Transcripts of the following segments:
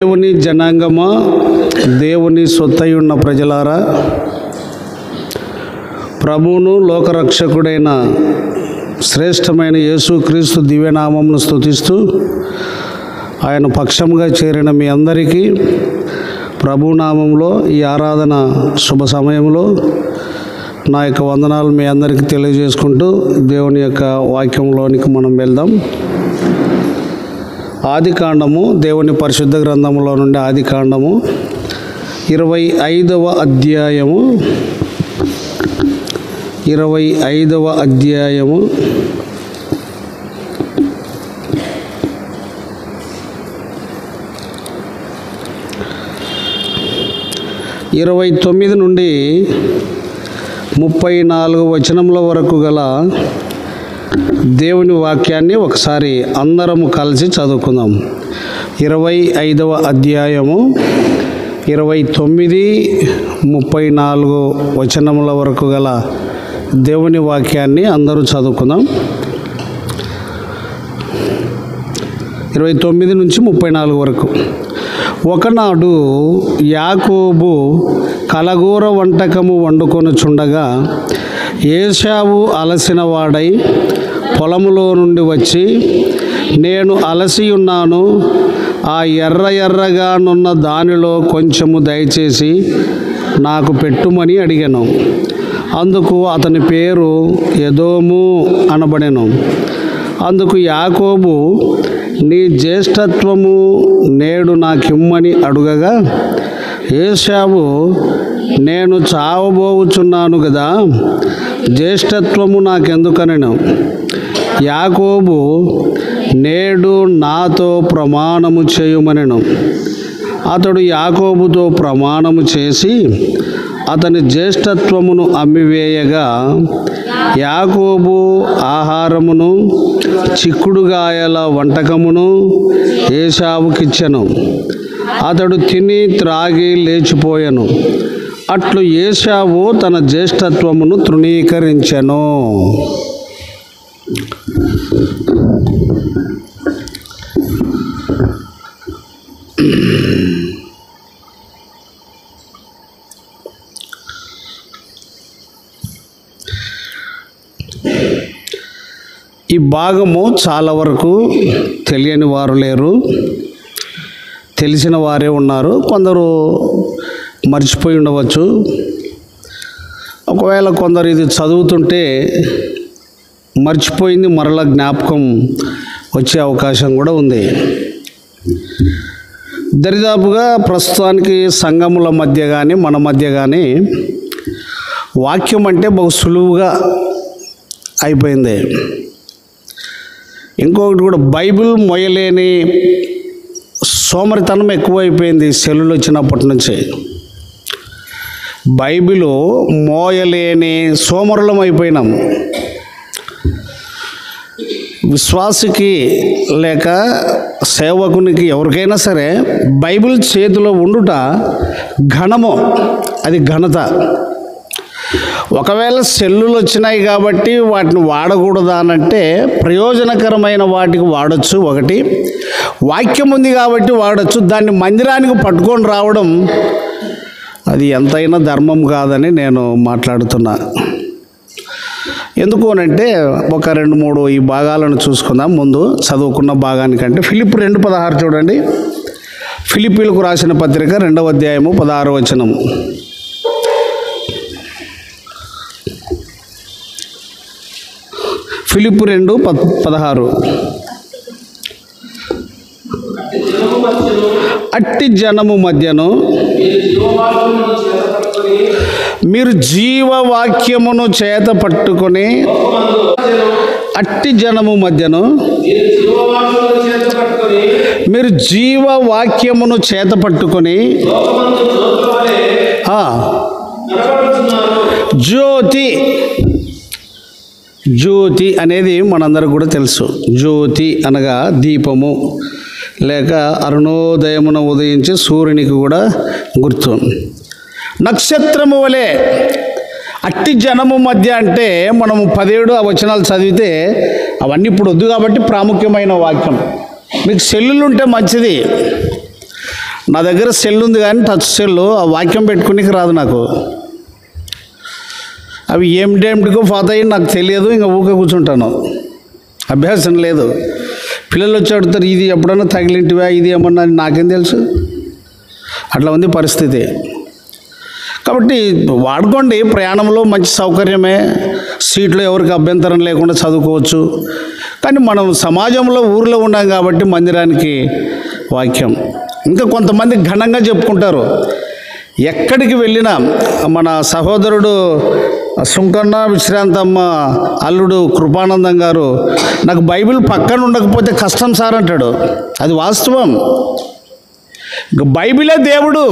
దేవుని జనాంగమా, దేవుని సొత్తయున్న ప్రజలారా, ప్రభువును లోకరక్షకుడైన శ్రేష్టమైన యేసుక్రీస్తు దివ్యనామమును స్తుతిస్తూ ఆయన పక్షముగా చేరిన మీ అందరికీ ప్రభునామంలో ఈ ఆరాధన శుభ సమయంలో నా యొక్క వందనాలు మీ అందరికీ తెలియజేసుకుంటూ దేవుని యొక్క వాక్యంలోనికి మనం వెళ్దాం. ఆదికాండము, దేవుని పరిశుద్ధ గ్రంథంలో నుండి ఆదికాండము 25వ అధ్యాయము 25వ అధ్యాయము 29 నుండి 34 వచనముల వరకు గల దేవుని వాక్యాన్ని ఒకసారి అందరము కలిసి చదువుకుందాం. 25వ అధ్యాయము 29, 34 వచనముల వరకు గల దేవుని వాక్యాన్ని అందరూ చదువుకుందాం. 29 నుంచి 34 వరకు. ఒకనాడు యాకోబు కలగూర వంటకము వండుకొనుచుండగా ఏశావు అలసిన వాడై పొలములో నుండి వచ్చి, నేను అలసి ఉన్నాను, ఆ ఎర్రగానున్న దానిలో కొంచెము దయచేసి నాకు పెట్టుమని అడిగాను. అందుకు అతని పేరు ఎదోము అనబడెను. అందుకు యాకోబు, నీ జ్యేష్ఠత్వము నేడు నాకిమ్మని అడుగగా, ఏశావు, నేను చావబోచున్నాను కదా, జ్యేష్ఠత్వము నాకెందుకనెను. యాకోబు, నేడు నాతో ప్రమాణము చేయుమనెను. అతడు యాకోబుతో ప్రమాణము చేసి అతని జ్యేష్ఠత్వమును అమ్మివేయగా, యాకోబు ఆహారమును చిక్కుడుగాయల వంటకమును ఏశావుకిచ్చెను. అతడు తిని త్రాగి లేచిపోయెను. అట్లు ఏశావు తన జ్యేష్ఠత్వమును తృణీకరించెను. ఈ భాగము చాలా వరకు తెలియని వారు లేరు, తెలిసిన వారే ఉన్నారు. కొందరు మర్చిపోయి ఉండవచ్చు. ఒకవేళ కొందరు ఇది చదువుతుంటే మర్చిపోయింది మరలా జ్ఞాపకం వచ్చే అవకాశం కూడా ఉంది. దరిదాపుగా ప్రస్తుతానికి సంఘముల మధ్య కానీ మన మధ్య కానీ వాక్యం అంటే బహు సులువుగా అయిపోయింది. ఇంకొకటి కూడా, బైబిల్ మొయ్యలేని సోమరితనం ఎక్కువైపోయింది సెల్లులు వచ్చినప్పటి నుంచి. బైబిల్ మోయలేని సోమరులం అయిపోయినాం. విశ్వాసికి లేక సేవకునికి ఎవరికైనా సరే బైబిల్ చేతిలో ఉండుట ఘనము, అది ఘనత. ఒకవేళ సెల్లులు వచ్చినాయి కాబట్టి వాటిని వాడకూడదా అనంటే, ప్రయోజనకరమైన వాటికి వాడచ్చు. ఒకటి, వాక్యం ఉంది కాబట్టి వాడచ్చు. దాన్ని మందిరానికి పట్టుకొని రావడం అది ఎంతైనా ధర్మం కాదని నేను మాట్లాడుతున్నా. ఎందుకు అనంటే, ఒక 2-3 ఈ భాగాలను చూసుకుందాం. ముందు చదువుకున్న భాగానికంటే ఫిలిప్పీ 2:16 చూడండి. ఫిలిప్పీలకు రాసిన పత్రిక 2వ అధ్యాయము 16వ వచనం. ఫిలిప్పీ 2:16. అట్టి జనము మధ్యను మీరు జీవవాక్యమును చేత పట్టుకొని, అట్టి జనము మధ్యను మీరు జీవవాక్యమును చేత పట్టుకొని జ్యోతి అనేది మనందరికి కూడా తెలుసు. జ్యోతి అనగా దీపము, లేక అరుణోదయమున ఉదయించే సూర్యునికి కూడా గుర్తు. నక్షత్రము వలె అట్టి జనము మధ్య అంటే మనము 17 వచనాలు చదివితే అవన్నీ ఇప్పుడు వద్దు కాబట్టి ప్రాముఖ్యమైన వాక్యం. మీకు సెల్లులు ఉంటే మంచిది. నా దగ్గర సెల్ ఉంది కానీ టచ్ సెల్, ఆ వాక్యం పెట్టుకునేకి రాదు నాకు. అవి ఏమిటేమిటికో పోతాయి నాకు తెలియదు, ఇంకా ఊకే కూర్చుంటాను, అభ్యాసం లేదు. పిల్లలు వచ్చి అడుగుతారు, ఇది ఎప్పుడన్నా తగిలింటివా, ఇది ఏమన్నా, నాకేం తెలుసు. అట్లా ఉంది పరిస్థితి. కాబట్టి వాడుకోండి, ప్రయాణంలో మంచి సౌకర్యమే, సీట్లో ఎవరికి అభ్యంతరం లేకుండా చదువుకోవచ్చు. కానీ మనం సమాజంలో ఊరిలో ఉన్నాం కాబట్టి మందిరానికి వాక్యం. ఇంకా కొంతమంది ఘనంగా చెప్పుకుంటారు, ఎక్కడికి వెళ్ళినా. మన సహోదరుడు సుంకన్న విశ్రాంతమ్మ అల్లుడు కృపానందం గారు, నాకు బైబిల్ పక్కన ఉండకపోతే కష్టం సార్ అంటాడు. అది వాస్తవం. బైబిలే దేవుడు,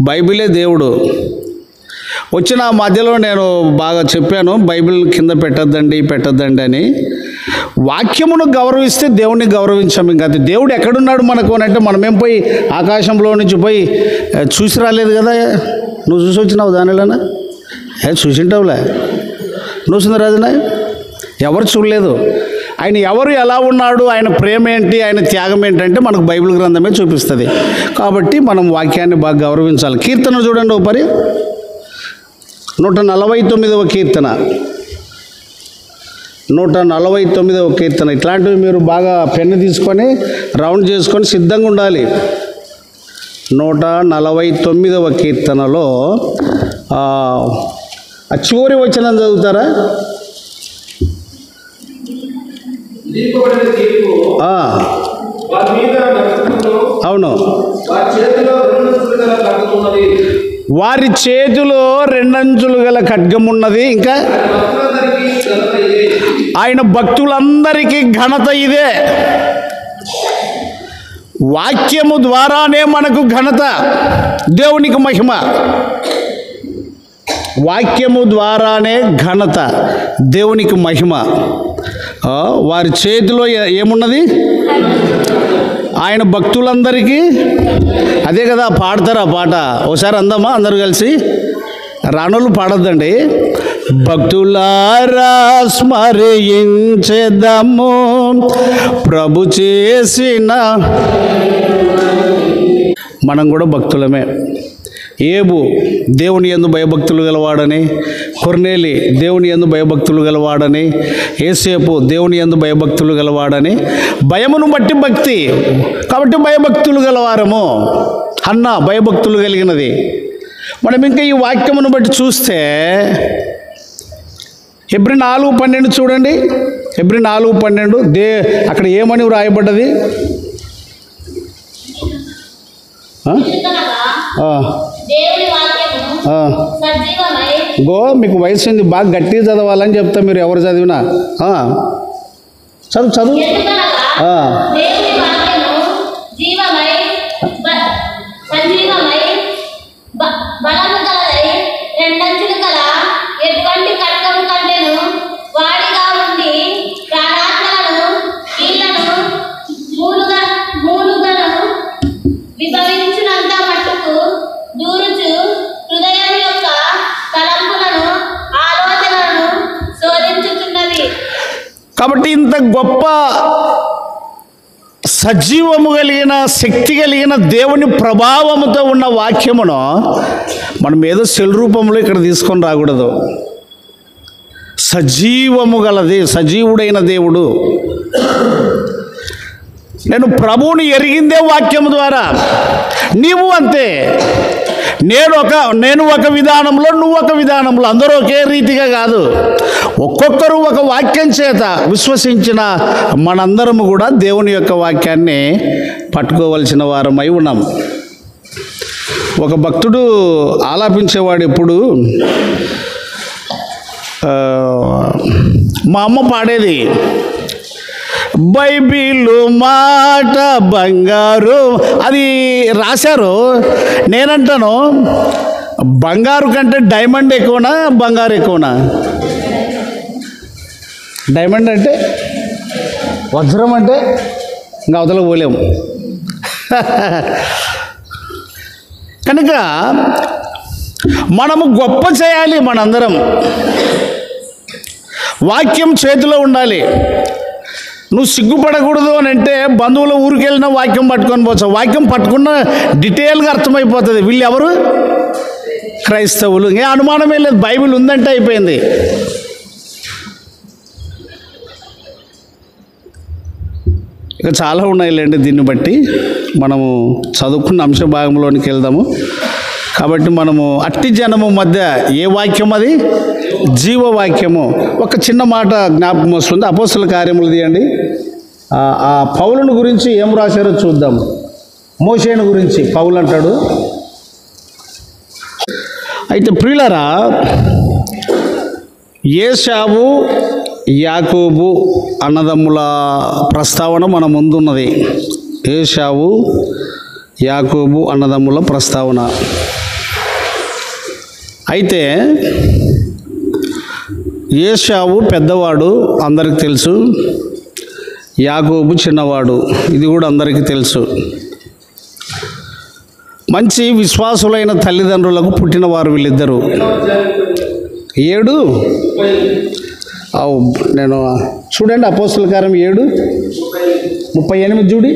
బైబిలే దేవుడు. వచ్చిన మధ్యలో నేను బాగా చెప్పాను, బైబిల్ కింద పెట్టద్దండి అని. వాక్యమును గౌరవిస్తే దేవుణ్ణి గౌరవించాం. ఇంకా అది దేవుడు ఎక్కడున్నాడు మనకు అని అంటే, మనమేం పోయి ఆకాశంలో నుంచి పోయి చూసి రాలేదు కదా. నువ్వు చూసి వచ్చినావు దానిలోనా? చూసింటావులే, నువ్వు సుందరరాజునా? ఎవరు చూడలేదు. ఆయన ఎవరు, ఎలా ఉన్నాడు, ఆయన ప్రేమ ఏంటి, ఆయన త్యాగం ఏంటంటే మనకు బైబిల్ గ్రంథమే చూపిస్తుంది. కాబట్టి మనం వాక్యాన్ని బాగా గౌరవించాలి. కీర్తన చూడండి ఒకసారి, 149వ కీర్తన, 149వ కీర్తన. ఇట్లాంటివి మీరు బాగా పెన్ను తీసుకొని రౌండ్ చేసుకొని సిద్ధంగా ఉండాలి. 149వ కీర్తనలో ఆ చివరి వచనం చదువుతారా? అవును. వారి చేతిలో రెండంచులు గల ఖడ్గం ఉన్నది. ఇంకా ఆయన భక్తులందరికీ ఘనత ఇదే. వాక్యము ద్వారానే మనకు ఘనత, దేవునికి మహిమ. వాక్యము ద్వారానే ఘనత, దేవునికి మహిమ. వారి చేతిలో ఏమున్నది? ఆయన భక్తులందరికీ. అదే కదా పాడతారు ఆ పాట. ఒకసారి అందామా అందరూ కలిసి? రాణులు పాడొద్దండి. భక్తులారా స్మరించెదము ప్రభు చేసిన. మనం కూడా భక్తులమే. ఏబు దేవుని యందు భయభక్తులు గలవాడని, కొర్నేలి దేవుని యందు భయభక్తులు గలవాడని, యేసేపు దేవుని యందు భయభక్తులు గలవాడని, భయమును బట్టి భక్తి కాబట్టి భయభక్తులు గలవారము. హన్న భయభక్తులు కలిగినది. మనం ఇంకా ఈ వాక్యమును బట్టి చూస్తే హెబ్రీ 4:12 చూడండి. హెబ్రీ 4:12 అక్కడ ఏమని వ్రాయబడ్డది? గో మీకు వయసు ఉంది, బాగా గట్టిగా చదవాలని చెప్తా. మీరు ఎవరు చదివినా చదువు. కాబట్టి ఇంత గొప్ప సజీవము కలిగిన, శక్తి కలిగిన, దేవుని ప్రభావముతో ఉన్న వాక్యమును మనం ఏదో సెల్ రూపంలో ఇక్కడ తీసుకొని రాకూడదు. సజీవము గలది, సజీవుడైన దేవుడు. నేను ప్రభువుని ఎరిగిందే వాక్యము ద్వారా. నీవు అంతే. నేను ఒక విధానంలో, నువ్వు ఒక విధానంలో, అందరూ ఒకే రీతిగా కాదు. ఒక్కొక్కరు ఒక వాక్యం చేత విశ్వసించిన మనందరము కూడా దేవుని యొక్క వాక్యాన్ని పట్టుకోవలసిన వారమై ఉన్నాం. ఒక భక్తుడు ఆలాపించేవాడు ఎప్పుడు, మా అమ్మ పాడేది, బైబిలు మాట బంగారు. అది రాశారు. నేనంటాను, బంగారు కంటే డైమండ్ ఎక్కువనా, బంగారు ఎక్కువనా? డైమండ్ అంటే, వజ్రం అంటే ఇంకా అవతల పోలేము. కనుక మనము గొప్ప చేయాలి. మనందరం వాక్యం చేతిలో ఉండాలి. నువ్వు సిగ్గుపడకూడదు అని అంటే బంధువుల ఊరికి వెళ్ళిన వాక్యం పట్టుకొని పోవచ్చు. వాక్యం పట్టుకున్న డీటెయిల్గా అర్థమైపోతుంది వీళ్ళు ఎవరు, క్రైస్తవులు. ఇంకా అనుమానమే లేదు, బైబిల్ ఉందంటే అయిపోయింది. ఇక చాలా ఉన్నాయిలేండి. దీన్ని బట్టి మనము చదువుకున్న అంశ భాగంలోనికి వెళ్దాము. కాబట్టి మనము అట్టి జనము మధ్య ఏ వాక్యం, అది జీవవాక్యము. ఒక చిన్న మాట జ్ఞాపకం వస్తుంది. అపోస్తల కార్యములు తీయండి. ఆ పౌలుని గురించి ఏం రాశారో చూద్దాం. మోషేను గురించి పౌలు అంటాడు. అయితే ప్రియులారా, ఏశావు యాకోబు అన్నదమ్ముల ప్రస్తావన మన ముందున్నది. ఏశావు యాకోబు అన్నదమ్ముల ప్రస్తావన. అయితే ఏశావు పెద్దవాడు, అందరికి తెలుసు. యాకోబు చిన్నవాడు, ఇది కూడా అందరికీ తెలుసు. మంచి విశ్వాసులైన తల్లిదండ్రులకు పుట్టినవారు వీళ్ళిద్దరూ. 7 నేను చూడండి, అపోస్తల కార్యం 7:38 చూడి.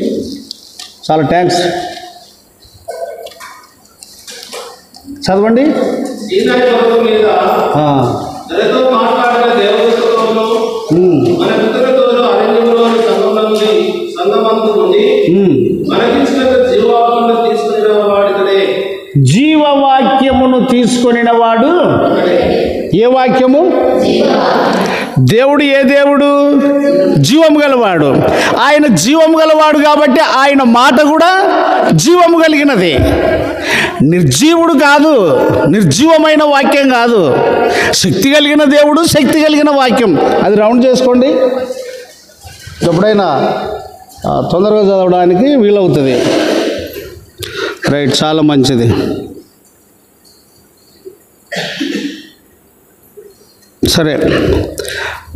చాలా థ్యాంక్స్, చదవండి. జీవవాక్యమును తీసుకొనిన వాడు. ఏ వాక్యము? దేవుడు ఏ దేవుడు? జీవము గలవాడు. ఆయన జీవము గలవాడు కాబట్టి ఆయన మాట కూడా జీవము కలిగినది. నిర్జీవుడు కాదు, నిర్జీవమైన వాక్యం కాదు. శక్తి కలిగిన దేవుడు, శక్తి కలిగిన వాక్యం. అది రౌండ్ చేసుకోండి, ఎప్పుడైనా తొందరగా చదవడానికి వీలవుతుంది. రైట్, చాలా మంచిది. సరే,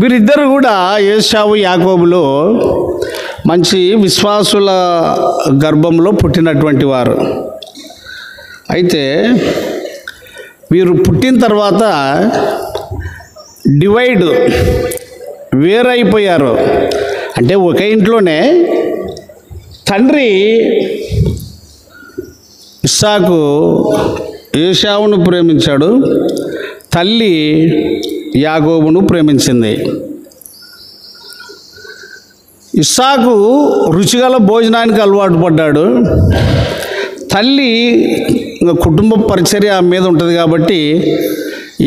వీరిద్దరు కూడా ఏశావు యాకోబులు మంచి విశ్వాసుల గర్భంలో పుట్టినటువంటి వారు. అయితే వీరు పుట్టిన తర్వాత వేరైపోయారు. అంటే ఒకే ఇంట్లోనే తండ్రి ఇస్సాకు ఏశావును ప్రేమించాడు, తల్లి యాకోబును ప్రేమించింది. ఇస్సాకు రుచిగల భోజనానికి అలవాటు పడ్డాడు. తల్లి కుటుంబ పరిచర్య మీద ఉంటుంది కాబట్టి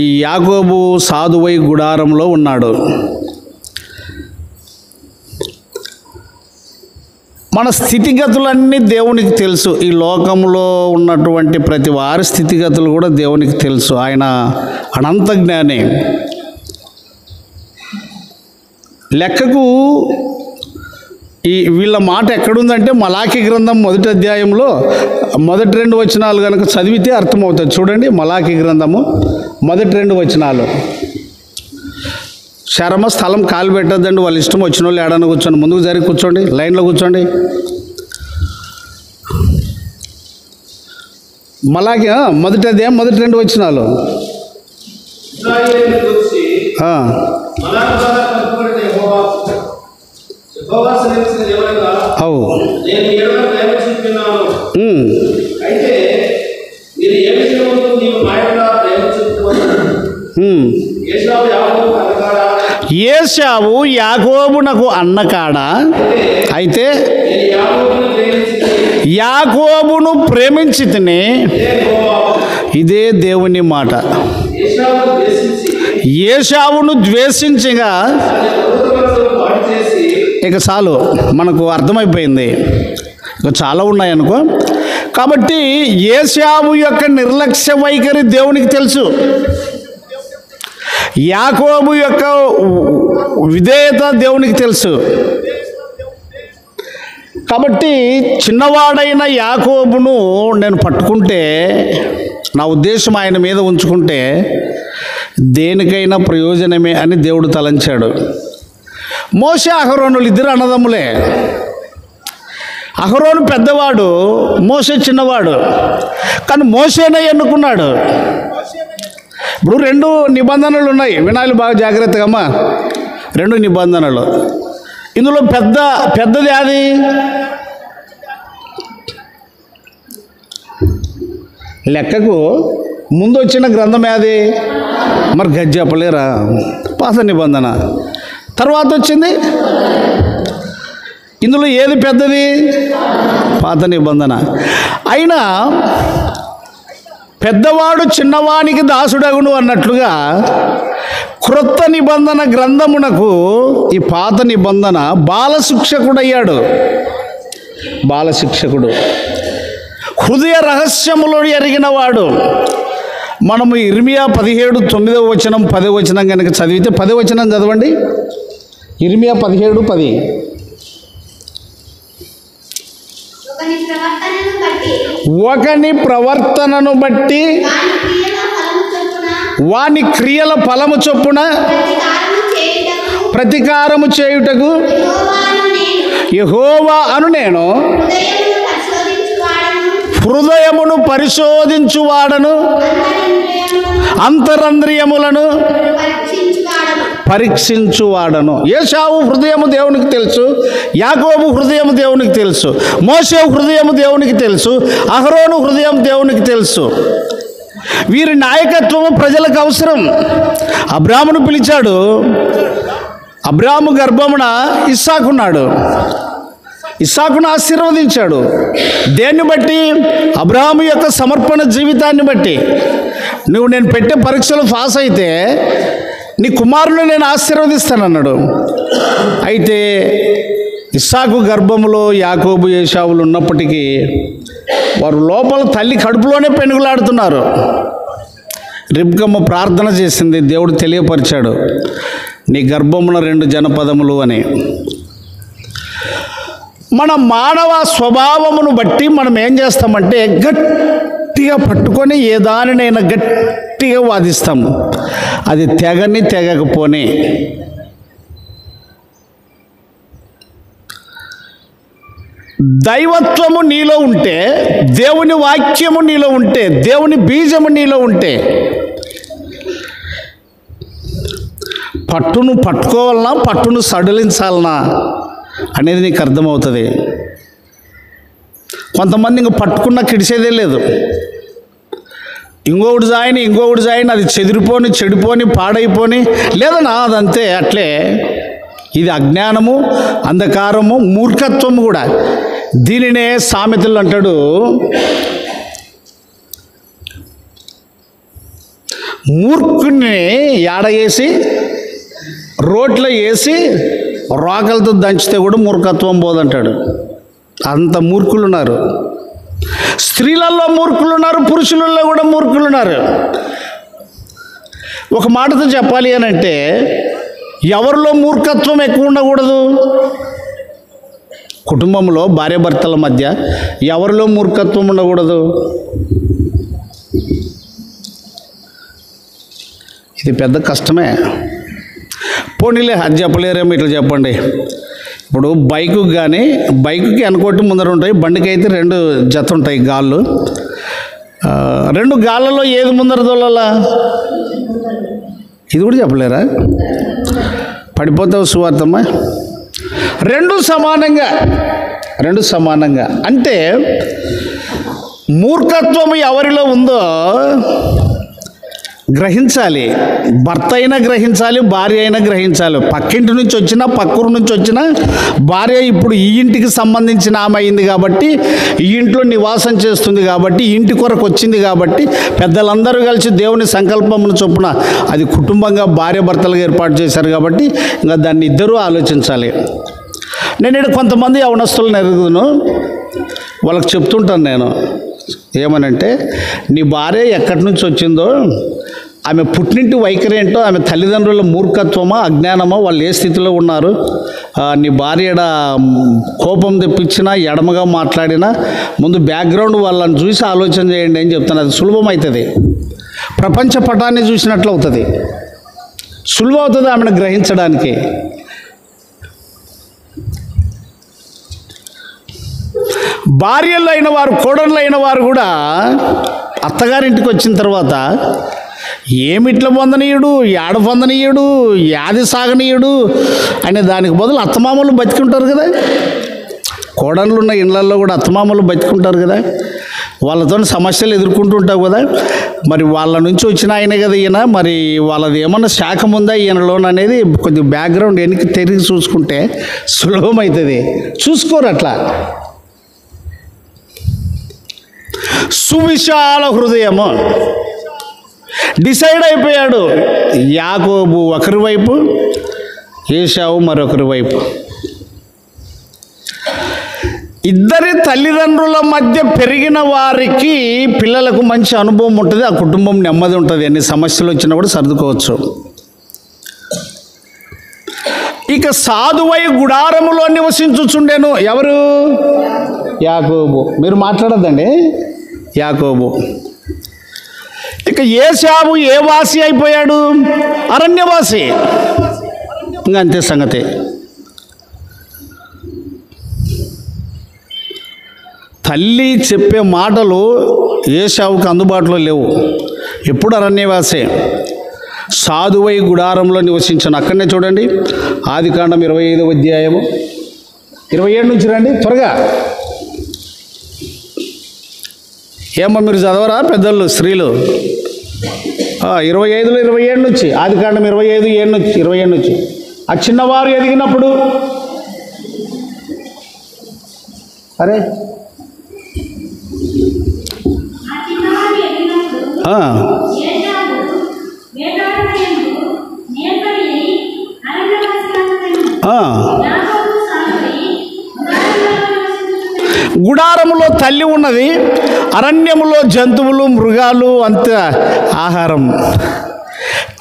ఈ యాకోబు సాధువై గుడారంలో ఉన్నాడు. మన స్థితిగతులన్నీ దేవునికి తెలుసు. ఈ లోకంలో ఉన్నటువంటి ప్రతి వారి స్థితిగతులు కూడా దేవునికి తెలుసు. ఆయన అనంత జ్ఞాని. లెక్కకు వీళ్ళ మాట ఎక్కడుందంటే మలాకి గ్రంథం 1వ అధ్యాయంలో మొదటి 2 వచనాలు కనుక చదివితే అర్థమవుతుంది. చూడండి, మలాకి గ్రంథము మొదటి 2 వచనాలు. శరమ స్థలం కాలు పెట్టద్దండి, వాళ్ళ ఇష్టం వచ్చిన వాళ్ళు ఏడాన్ని కూర్చోండి, ముందుకు జరిగి కూర్చోండి, లైన్లో కూర్చోండి. మలాకి మొదటి అధ్యాయం మొదటి 2 వచనాలు. ఏశావు యాకోబునకు అన్నకాడా, అయితే యాకోబును ప్రేమించితిని. ఇదే దేవుని మాట. ఏశావును ద్వేషించగా ఇక చాలు, మనకు అర్థమైపోయింది. ఇక చాలా ఉన్నాయనుకో. కాబట్టి ఏశావు యొక్క నిర్లక్ష్య వైఖరి దేవునికి తెలుసు, యాకోబు యొక్క విధేయత దేవునికి తెలుసు. కాబట్టి చిన్నవాడైన యాకోబును నేను పట్టుకుంటే, నా ఉద్దేశం ఆయన మీద ఉంచుకుంటే దేనికైనా ప్రయోజనమే అని దేవుడు తలంచాడు. మోషే అహరోనులు ఇద్దరు అన్నదమ్ములే. అహరోను పెద్దవాడు, మోషే చిన్నవాడు. కానీ మోషేనే ఎన్నుకున్నాడు. ఇప్పుడు 2 నిబంధనలు ఉన్నాయి, వినాలి బాగా జాగ్రత్తగా అమ్మా. 2 నిబంధనలు. ఇందులో పెద్దది అది లెక్కకు ముందు వచ్చిన గ్రంథం ఏది? మరి గది చెప్పలేరా? పాత నిబంధన. తర్వాత వచ్చింది. ఇందులో ఏది పెద్దది? పాత నిబంధన. అయినా పెద్దవాడు చిన్నవానికి దాసుడగును అన్నట్లుగా క్రొత్త నిబంధన గ్రంథమునకు ఈ పాత నిబంధన బాలశిక్షకుడయ్యాడు. బాలశిక్షకుడు, హృదయ రహస్యములో ఎరిగినవాడు. మనము ఇర్మియా 17:9 10 కనుక చదివితే 10 చదవండి. ఇర్మియా 17:10. ఒకని ప్రవర్తనను బట్టి వాని క్రియల ఫలము చొప్పున ప్రతీకారము చేయుటకు యెహోవా అను నేను హృదయమును పరిశోధించువాడను, అంతరంద్రియములను పరీక్షించువాడను. ఏశావు హృదయము దేవునికి తెలుసు, యాకోబు హృదయము దేవునికి తెలుసు, మోషే హృదయము దేవునికి తెలుసు, అహరోను హృదయం దేవునికి తెలుసు. వీరి నాయకత్వము ప్రజలకు అవసరం. అబ్రామును పిలిచాడు, అబ్రాము గర్భమున ఇస్సాకున్నాడు, ఇస్సాకును ఆశీర్వదించాడు. దేన్ని బట్టి? అబ్రాహాము యొక్క సమర్పణ జీవితాన్ని బట్టి. నేను పెట్టే పరీక్షలు పాస్ అయితే నీ కుమారుని నేను ఆశీర్వదిస్తానన్నాడు. అయితే ఇస్సాకు గర్భములో యాకోబు ఏశావులు ఉన్నప్పటికీ వారు లోపల తల్లి కడుపులోనే పెనుగులాడుతున్నారు. రిబ్కమ్మ ప్రార్థన చేసింది, దేవుడు తెలియపరిచాడు, నీ గర్భమున 2 జనపదములు అని. మన మానవ స్వభావమును బట్టి మనం ఏం చేస్తామంటే గట్టిగా పట్టుకొని ఏ దానినైనా గట్టిగా వాదిస్తాము. అది తెగకపోనే దైవత్వము నీలో ఉంటే, దేవుని వాక్యము నీలో ఉంటే, దేవుని బీజము నీలో ఉంటే పట్టును పట్టుకోవాలన్నా పట్టును సడలించాలనా అనేది నీకు అర్థమవుతుంది. కొంతమంది ఇంక పట్టుకున్నా కిడిసేదే లేదు. ఇంకొకటి జాయిన్ అది చెడిపోని పాడైపోని లేదన్నా, అదంతే అట్లే. ఇది అజ్ఞానము, అంధకారము, మూర్ఖత్వము కూడా. దీనినే సామెతలు అంటాడు, మూర్ఖుని ఏడయేసి రోట్లో వేసి రోకలతో దంచితే కూడా మూర్ఖత్వం పోదంటాడు. అంత మూర్ఖులు ఉన్నారు. స్త్రీలలో మూర్ఖులు ఉన్నారు, పురుషులలో కూడా మూర్ఖులు ఉన్నారు. ఒక మాటతో చెప్పాలి అని అంటే ఎవరిలో మూర్ఖత్వం ఎక్కువ ఉండకూడదు? కుటుంబంలో భార్యాభర్తల మధ్య ఎవరిలో మూర్ఖత్వం ఉండకూడదు? ఇది పెద్ద కష్టమే. పోనీలే, అది చెప్పలేరేమో, ఇట్లా చెప్పండి. ఇప్పుడు బైకుకి అనుకోటి ముందర ఉంటాయి, బండికి అయితే 2 జత ఉంటాయి గాళ్ళు. 2 గాళ్ళలో ఏది ముందర దొల్లాలా? ఇది కూడా చెప్పలేరా? పడిపోతావు సువార్తమ్మ. 2 సమానంగా అంటే మూర్ఖత్వం ఎవరిలో ఉందో గ్రహించాలి. భర్త అయినా గ్రహించాలి, భార్య అయినా గ్రహించాలి. పక్కింటి నుంచి వచ్చినా, పక్కూరు నుంచి వచ్చినా భార్య ఇప్పుడు ఈ ఇంటికి సంబంధించిన ఆమె అయింది కాబట్టి, ఈ ఇంట్లో నివాసం చేస్తుంది కాబట్టి, ఇంటి కొరకు వచ్చింది కాబట్టి, పెద్దలందరూ కలిసి దేవుని సంకల్పమును చొప్పున అది కుటుంబంగా భార్య భర్తలుగా ఏర్పాటు చేశారు కాబట్టి ఇంకా దాన్ని ఇద్దరూ ఆలోచించాలి. నేను ఇక్కడ కొంతమంది యవనస్తులను ఎరుగుదును, వాళ్ళకి చెప్తుంటాను నేను ఏమనంటే, నీ భార్య ఎక్కడి నుంచి వచ్చిందో, ఆమె పుట్టినింటి వైఖరి ఏంటో, ఆమె తల్లిదండ్రుల మూర్ఖత్వమా అజ్ఞానమా, వాళ్ళు ఏ స్థితిలో ఉన్నారు, నీ భార్య కోపం తెప్పించినా ఎడమగా మాట్లాడినా ముందు బ్యాక్గ్రౌండ్ వాళ్ళని చూసి ఆలోచన చేయండి అని చెప్తాను. అది సులభం అవుతుంది. ప్రపంచ పటాన్ని చూసినట్లు అవుతుంది, సులువు అవుతుంది ఆమెను గ్రహించడానికి. భార్యలు అయిన వారు, కోడళ్ళు అయిన వారు కూడా అత్తగారింటికి వచ్చిన తర్వాత ఏమిట్ల పొందనీయుడు, యాడ పొందనీయుడు, యాది సాగనీయుడు అనే దానికి బదులు అత్తమామలు బతికుంటారు కదా. కోడళ్ళు ఉన్న ఇళ్ళల్లో కూడా అత్తమామలు బతికుంటారు కదా, వాళ్ళతో సమస్యలు ఎదుర్కొంటుంటావు కదా. మరి వాళ్ళ నుంచి వచ్చిన ఆయనే కదా ఈయన. మరి వాళ్ళది ఏమన్నా శాఖం ఉందా ఈయనలోన అనేది కొద్దిగా బ్యాక్గ్రౌండ్ వెనక్కి తిరిగి చూసుకుంటే సులభమవుతుంది. చూసుకోరు అట్లా. సువిశాల హృదయము. డిసైడ్ అయిపోయాడు. యాకోబు ఒకరి వైపు, ఏశావు మరొకరి వైపు. ఇద్దరి తల్లిదండ్రుల మధ్య పెరిగిన వారికి పిల్లలకు మంచి అనుభవం ఉంటుంది, ఆ కుటుంబం నెమ్మది ఉంటుంది, అన్ని సమస్యలు వచ్చినా కూడా సర్దుకోవచ్చు. ఇక సాధువై గుడారములో నివసించుచుండెను. ఎవరు? యాకోబు. మీరు మాట్లాడద్దండి. యాకోబు. ఇక ఏశావు ఏ వాసి అయిపోయాడు? అరణ్యవాసి. ఇంకా అంతే సంగతి. తల్లి చెప్పే మాటలు ఏశావుకు అందుబాటులో లేవు. ఎప్పుడు అరణ్యవాసే. సాధువై గుడారంలో నివసించాను. అక్కడనే చూడండి, ఆదికాండం 25వ అధ్యాయము 27 నుంచి రండి త్వరగా. ఏమో మీరు చదవరా పెద్దలు, స్త్రీలు? 25లో 27 నుంచి, ఆదికాండం 25:7 నుంచి. ఆ చిన్నవారు ఎదిగినప్పుడు, అరే గుడారములో తల్లి ఉన్నది, అరణ్యములో జంతువులు మృగాలు అంత ఆహారం.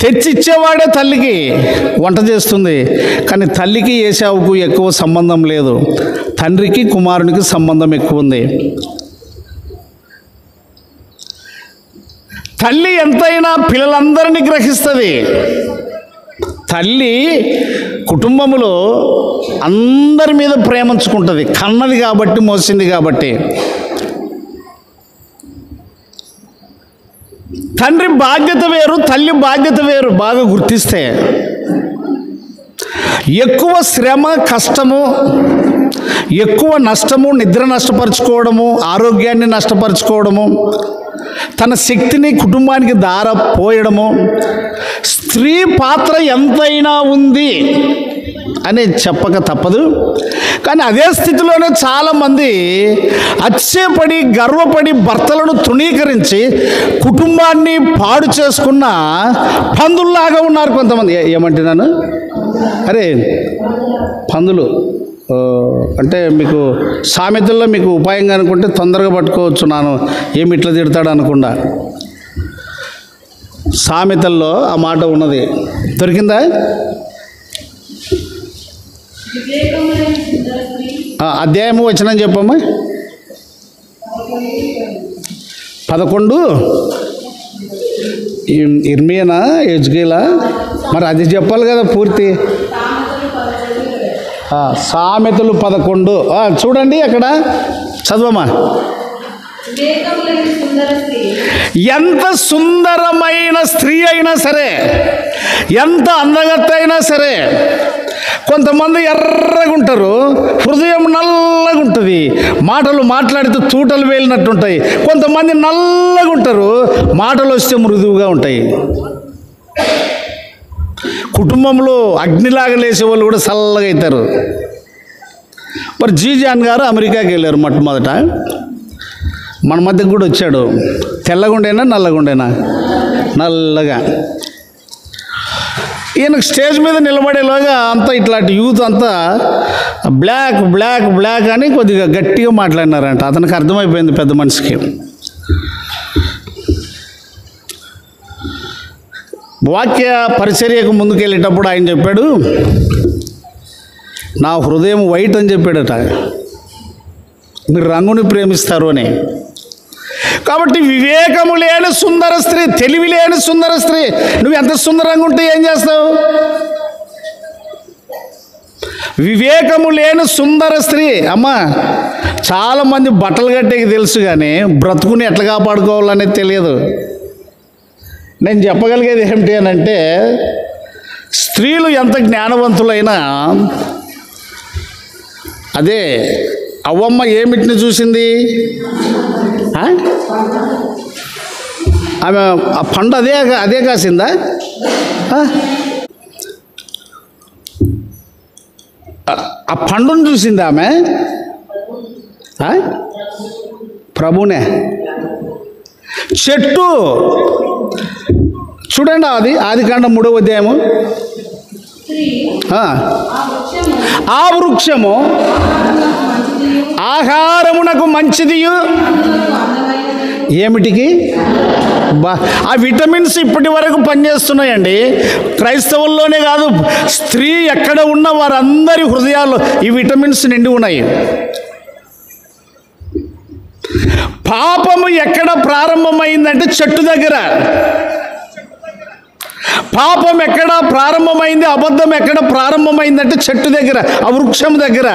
తెచ్చిచ్చేవాడే తల్లికి వంట చేస్తుంది. కానీ తల్లికి ఏశావుకు ఎక్కువ సంబంధం లేదు, తండ్రికి కుమారునికి సంబంధం ఎక్కువ ఉంది. తల్లి ఎంతైనా పిల్లలందరినీ గ్రహిస్తుంది. తల్లి కుటుంబములో అందరి మీద ప్రేమించుకుంటుంది, కన్నది కాబట్టి, మోసింది కాబట్టి. తండ్రి బాధ్యత వేరు, తల్లి బాధ్యత వేరు. బాగా గుర్తిస్తే ఎక్కువ శ్రమ, కష్టము, ఎక్కువ నష్టము, నిద్ర నష్టపరుచుకోవడము, ఆరోగ్యాన్ని నష్టపరుచుకోవడము, తన శక్తిని కుటుంబానికి పోయడము, స్త్రీ పాత్ర ఎంతైనా ఉంది అని చెప్పక తప్పదు. కానీ అదే స్థితిలోనే చాలామంది అతిశయపడి, గర్వపడి భర్తలను తృణీకరించి కుటుంబాన్ని పాడు చేసుకున్న పందుల్లాగా ఉన్నారు కొంతమంది. ఏమంటున్నాను? అరే పందులు అంటే మీకు సామెతల్లో మీకు ఉపాయంగా అనుకుంటే తొందరగా పట్టుకోవచ్చు. నాను ఏమి ఇట్లా తిడతాడు అనకుండా. సామెతల్లో ఆ మాట ఉన్నది. దొరికిందా? అధ్యాయము వచ్చిన చెప్పమ్మా. 11 ఇర్మియానా, ఎజ్కేలా? మరి అది చెప్పాలి కదా పూర్తి. సామెతలు 11 చూడండి అక్కడ, చదవమ్మా. ఎంత సుందరమైన స్త్రీ అయినా సరే, ఎంత అందగత్త అయినా సరే, కొంతమంది ఎర్రగుంటారు, హృదయం నల్లగుంటుంది, మాటలు మాట్లాడితే తూటలు వేలినట్టుంటాయి. కొంతమంది నల్లగుంటారు, మాటలు వస్తే మృదువుగా ఉంటాయి. కుటుంబంలో అగ్నిలాగా లేసే వాళ్ళు కూడా చల్లగా అవుతారు. మరి జీజాన్ గారు అమెరికాకి వెళ్ళారు మొట్టమొదట. మన మధ్యకు కూడా వచ్చాడు. తెల్లగుండేనా నల్లగుండేనా? నల్లగా. ఈయనకు స్టేజ్ మీద నిలబడేలాగా అంతా ఇట్లాంటి యూత్ అంతా బ్లాక్ బ్లాక్ బ్లాక్ అని కొద్దిగా గట్టిగా మాట్లాడినారంట. అతనికి అర్థమైపోయింది పెద్ద మనిషికి. వాక్య పరిచర్యకు ముందుకెళ్ళేటప్పుడు ఆయన చెప్పాడు, నా హృదయం వైట్ అని చెప్పాడట. మీరు రంగుని ప్రేమిస్తారు అని. కాబట్టి వివేకము లేని సుందర స్త్రీ, తెలివి లేని సుందర స్త్రీ, నువ్వు ఎంత సుందరంగా ఉంటే ఏం చేస్తావు? వివేకము లేని సుందర స్త్రీ. అమ్మా, చాలామంది బట్టలు కట్టేకి తెలుసు కానీ బ్రతుకుని ఎట్లా కాపాడుకోవాలనేది తెలియదు. నేను చెప్పగలిగేది ఏమిటి అని అంటే, స్త్రీలు ఎంత జ్ఞానవంతులైనా అదే అవ్వమ్మ ఏమిటిని చూసింది? ఆమె ఆ పండు అదే కాసిందా? ఆ పండును చూసింది ఆమె? ప్రభునే. చెట్టు చూడండి, ఆదికాండం 3వ అధ్యాయము. ఆ వృక్షము ఆహారమునకు మంచిదియు. ఏమిటికి? ఆ విటమిన్స్ ఇప్పటి వరకు పనిచేస్తున్నాయండి. క్రైస్తవుల్లోనే కాదు, స్త్రీ ఎక్కడ ఉన్న వారందరి హృదయాల్లో ఈ విటమిన్స్ నిండి ఉన్నాయి. పాపము ఎక్కడ ప్రారంభమైందంటే చెట్టు దగ్గర. పాపం ఎక్కడ ప్రారంభమైంది, అబద్ధం ఎక్కడ ప్రారంభమైందంటే చెట్టు దగ్గర, ఆ వృక్షం దగ్గర.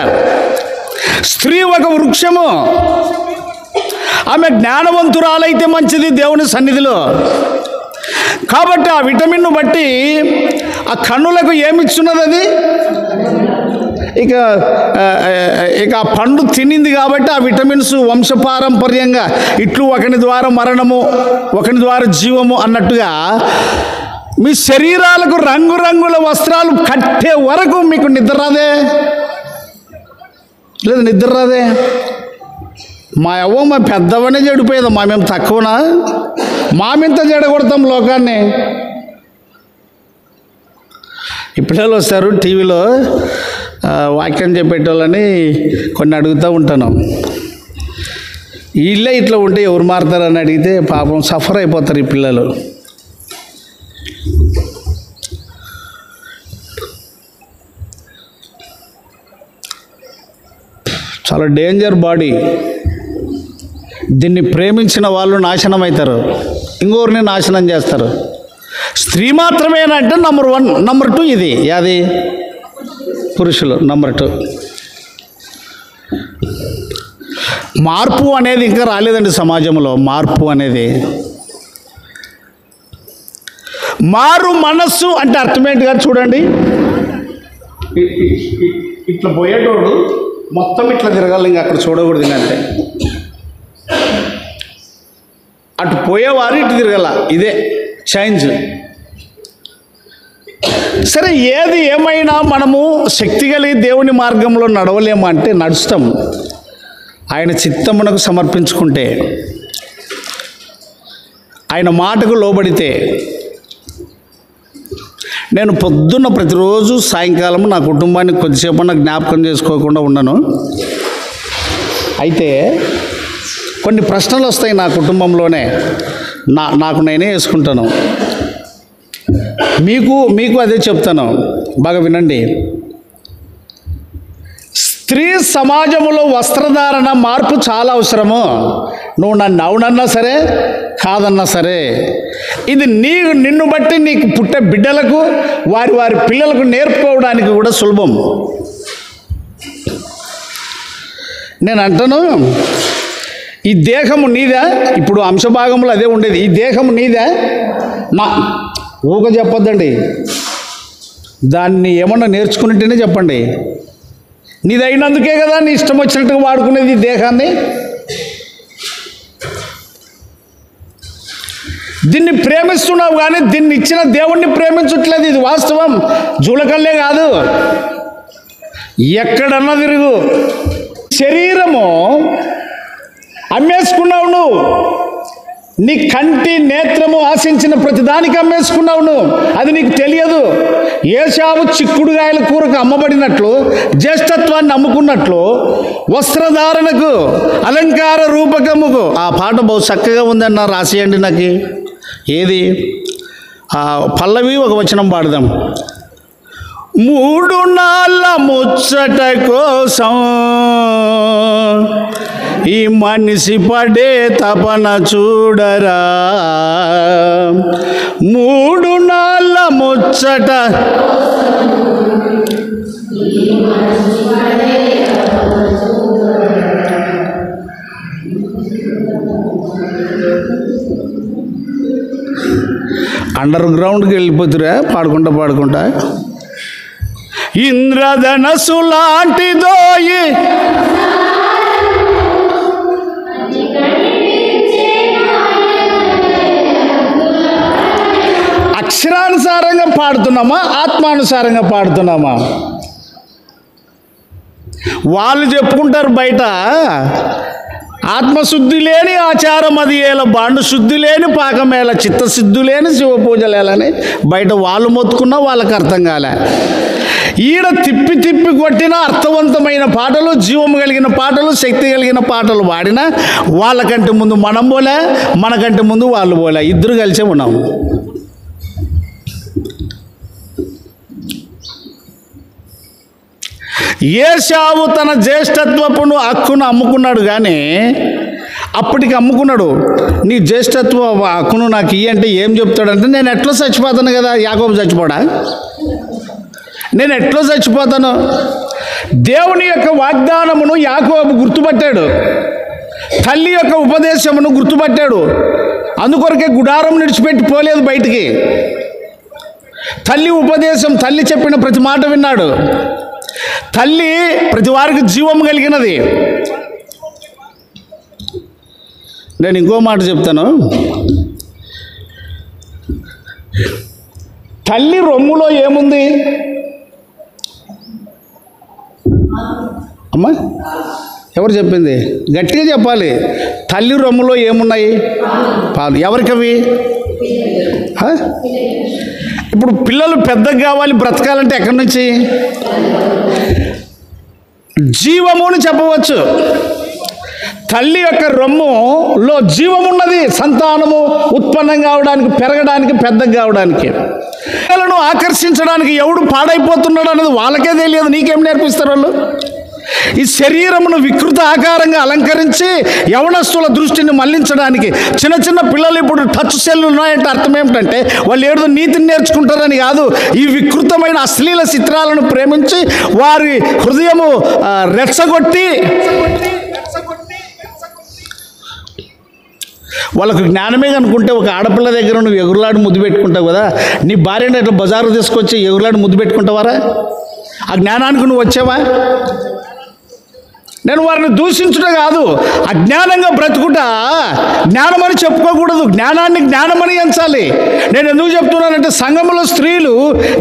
స్త్రీ ఒక వృక్షము. ఆమె జ్ఞానవంతురాలైతే మంచిది దేవుని సన్నిధిలో. కాబట్టి ఆ విటమిన్ను బట్టి ఆ కన్నులకు ఏమిచ్చున్నది అది? ఇక ఆ పండు తినింది కాబట్టి ఆ విటమిన్స్ వంశపారంపర్యంగా ఇట్లు ఒకని ద్వారా మరణము, ఒకని ద్వారా జీవము అన్నట్టుగా మీ శరీరాలకు రంగురంగుల వస్త్రాలు కట్టే వరకు మీకు నిద్ర రాదే? లేదు, నిద్ర రాదే. మా పెద్దవనే చెడిపోయేది, మేము తక్కువనా? మామింత చెడగొడతాం లోకాన్ని. ఈ పిల్లలు వస్తారు టీవీలో వాక్యం చెప్పేటోళ్ళని కొన్ని అడుగుతూ ఉంటాను. వీళ్ళే ఇట్లా ఉంటే ఎవరు మారుతారని అడిగితే పాపం సఫర్ అయిపోతారు ఈ పిల్లలు. చాలా డేంజర్ బాడీ. దీన్ని ప్రేమించిన వాళ్ళు నాశనం అవుతారు, ఇంకొకరిని నాశనం చేస్తారు. స్త్రీ మాత్రమేనంటే నంబర్ 1. నంబర్ 2 ఇది అది పురుషులు. నంబర్ 2 మార్పు అనేది ఇంకా రాలేదండి సమాజంలో. మార్పు అనేది, మారు మనస్సు అంటే అర్థమేంటిగా చూడండి. ఇట్లా పోయేటోడు మొత్తం ఇట్లా తిరగాలి, ఇంకా అక్కడ చూడకూడదు. అంటే అటు పోయేవారు ఇటు తిరగాల. ఇదే చేంజ్. సరే, ఏది ఏమైనా మనము శక్తి కలిగి దేవుని మార్గంలో నడవలేము అంటే నడుస్తాం. ఆయన చిత్తమునకు సమర్పించుకుంటే, ఆయన మాటకు లోబడితే. నేను పొద్దున్న ప్రతిరోజు సాయంకాలం నా కుటుంబాన్ని కొద్దిసేపు జ్ఞాపకం చేసుకోకుండా ఉండను. అయితే కొన్ని ప్రశ్నలు వస్తాయి నా కుటుంబంలోనే, నాకు నేనే వేసుకుంటాను. మీకు అదే చెప్తాను, బాగా వినండి. స్త్రీ సమాజంలో వస్త్రధారణ మార్పు చాలా అవసరము. నువ్వు నన్ను అవునన్నా సరే కాదన్నా సరే, ఇది నిన్ను బట్టి నీకు పుట్టే బిడ్డలకు వారి పిల్లలకు నేర్పుకోవడానికి కూడా సులభం. నేను అంటాను, ఈ దేహము నీదా? ఇప్పుడు అంశభాగంలో అదే ఉండేది. ఈ దేహము నీదా? ఊక చెప్పొద్దండి, దాన్ని ఏమన్నా నేర్చుకున్నట్టేనే చెప్పండి. నీదైనందుకే కదా నీ ఇష్టం వచ్చినట్టుగా వాడుకునేది ఈ దేహాన్ని. దీన్ని ప్రేమిస్తున్నావు కానీ దీన్ని ఇచ్చిన దేవుణ్ణి ప్రేమించట్లేదు. ఇది వాస్తవం, జూలకల్లే కాదు, ఎక్కడన్నా తిరుగు. శరీరము అమ్మేసుకున్నావు నువ్వు. నీ కంటి నేత్రము ఆశించిన ప్రతిదానికి అమ్మేసుకున్నావు నువ్వు, అది నీకు తెలియదు. ఏశావు చిక్కుడుగాయల కూరకు అమ్మబడినట్లు, జ్యేష్ఠత్వాన్ని అమ్ముకున్నట్లు, వస్త్రధారణకు అలంకార రూపకముకు. ఆ పాట బహు చక్కగా ఉందన్న, రాసేయండి నాకు. ఏది? పల్లవి ఒక వచనం పాడదాం. 3 నాళ్ళ ముచ్చట కోసం ఈ మనిషి పడే తపన చూడరా, 3 నాళ్ళ ముచ్చట. అండర్ గ్రౌండ్కి వెళ్ళిపోతురా పాడుకుంటా పాడుకుంటా. ఇంద్రధనస్సు లాంటిదోయి అక్షరానుసారంగా పాడుతున్నామా, ఆత్మానుసారంగా పాడుతున్నామా? వాళ్ళు చెప్పుకుంటారు బయట, ఆత్మశుద్ధి లేని ఆచారం అది ఏల, బాండు శుద్ధి లేని పాకమేల, చిత్తశుద్ధి లేని శివ పూజలేలని బయట వాళ్ళు మొత్తుకున్నా వాళ్ళకి అర్థం కాలే. ఈడ తిప్పి తిప్పి కొట్టిన అర్థవంతమైన పాటలు, జీవం కలిగిన పాటలు, శక్తి కలిగిన పాటలు పాడినా వాళ్ళకంటే ముందు మనం పోలే, మనకంటే ముందు వాళ్ళు పోలే, ఇద్దరు కలిసే ఉన్నాము. ఏశావు తన జ్యేష్ఠత్వపును హక్కును అమ్ముకున్నాడు, కానీ అప్పటికి అమ్ముకున్నాడు. నీ జ్యేష్ఠత్వ హక్కును నాకు ఇయ్యి అంటే ఏం చెప్తాడంటే, నేను ఎట్లా చచ్చిపోతాను కదా, యాకోబు చచ్చిపోడా? నేను ఎట్లా చచ్చిపోతాను? దేవుని యొక్క వాగ్దానమును యాకోబు గుర్తుపట్టాడు, తల్లి యొక్క ఉపదేశమును గుర్తుపట్టాడు. అందుకొరకే గుడారం నిడిచిపెట్టి పోలేదు బయటికి. తల్లి ఉపదేశం, తల్లి చెప్పిన ప్రతి మాట విన్నాడు. తల్లి ప్రతి వారికి జీవం కలిగినది. నేను ఇంకో మాట చెప్తాను. తల్లి రొమ్ములో ఏముంది అమ్మా? ఎవరు చెప్పింది? గట్టిగా చెప్పాలి. తల్లి రొమ్ములో ఏమున్నాయి? పాలు. ఎవరికవి? ఇప్పుడు పిల్లలు పెద్దగా కావాలి, బ్రతకాలంటే ఎక్కడి నుంచి? జీవము అని చెప్పవచ్చు. తల్లి యొక్క రొమ్ములో జీవం ఉన్నది, సంతానము ఉత్పన్నం కావడానికి, పెరగడానికి, పెద్దగా కావడానికి. పిల్లలను ఆకర్షించడానికి ఎవడు పాడైపోతున్నాడు అనేది వాళ్ళకే తెలియదు, నీకేం నేర్పిస్తారు వాళ్ళు? ఈ శరీరమును వికృత ఆకారంగా అలంకరించి యవనస్తుల దృష్టిని మళ్లించడానికి. చిన్న చిన్న పిల్లలు ఇప్పుడు టచ్ సెల్లు ఉన్నాయంటే అర్థం ఏమిటంటే వాళ్ళు ఏదో నీతిని నేర్చుకుంటారని కాదు, ఈ వికృతమైన అశ్లీల చిత్రాలను ప్రేమించి వారి హృదయము రెచ్చగొట్టి వాళ్ళకు జ్ఞానమే కనుకుంటే, ఒక ఆడపిల్ల దగ్గర నువ్వు ఎగురులాడి ముద్దు పెట్టుకుంటావు కదా, నీ భార్యను ఇట్లా బజారు తీసుకొచ్చి ఎగురులాడి ముద్దు పెట్టుకుంటావారా? ఆ జ్ఞానానికి నువ్వు వచ్చావా? నేను వారిని దూషించుట కాదు, అజ్ఞానంగా బ్రతుకుట జ్ఞానమని చెప్పుకోకూడదు, జ్ఞానాన్ని జ్ఞానమని ఎంచాలి. నేను ఎందుకు చెప్తున్నానంటే సంఘంలో స్త్రీలు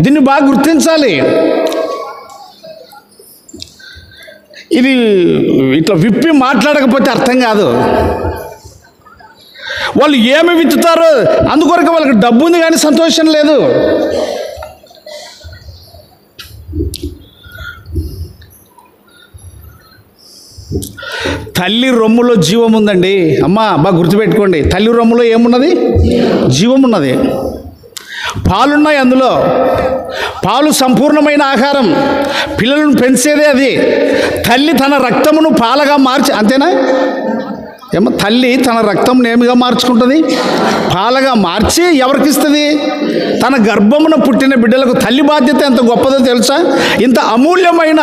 దీన్ని బాగా గుర్తించాలి. ఇది ఇట్లా విప్పి మాట్లాడకపోతే అర్థం కాదు. వాళ్ళు ఏమి విత్తుతారో అందుకొరకు వాళ్ళకి డబ్బు ఉంది కానీ సంతోషం లేదు. తల్లి రొమ్ములో జీవం ఉందండి అమ్మ, బాగా గుర్తుపెట్టుకోండి. తల్లి రొమ్ములో ఏమున్నది? జీవం ఉన్నది. పాలున్నాయి అందులో. పాలు సంపూర్ణమైన ఆహారం, పిల్లలను పెంచేదే అది. తల్లి తన రక్తమును పాలగా మార్చి, అంతేనా ఏమో? తల్లి తన రక్తం ఏమిగా మార్చుకుంటుంది? పాలగా మార్చి ఎవరికి ఇస్తుంది? తన గర్భమున పుట్టిన బిడ్డలకు. తల్లి బాధ్యత ఎంత గొప్పదో తెలుసా? ఇంత అమూల్యమైన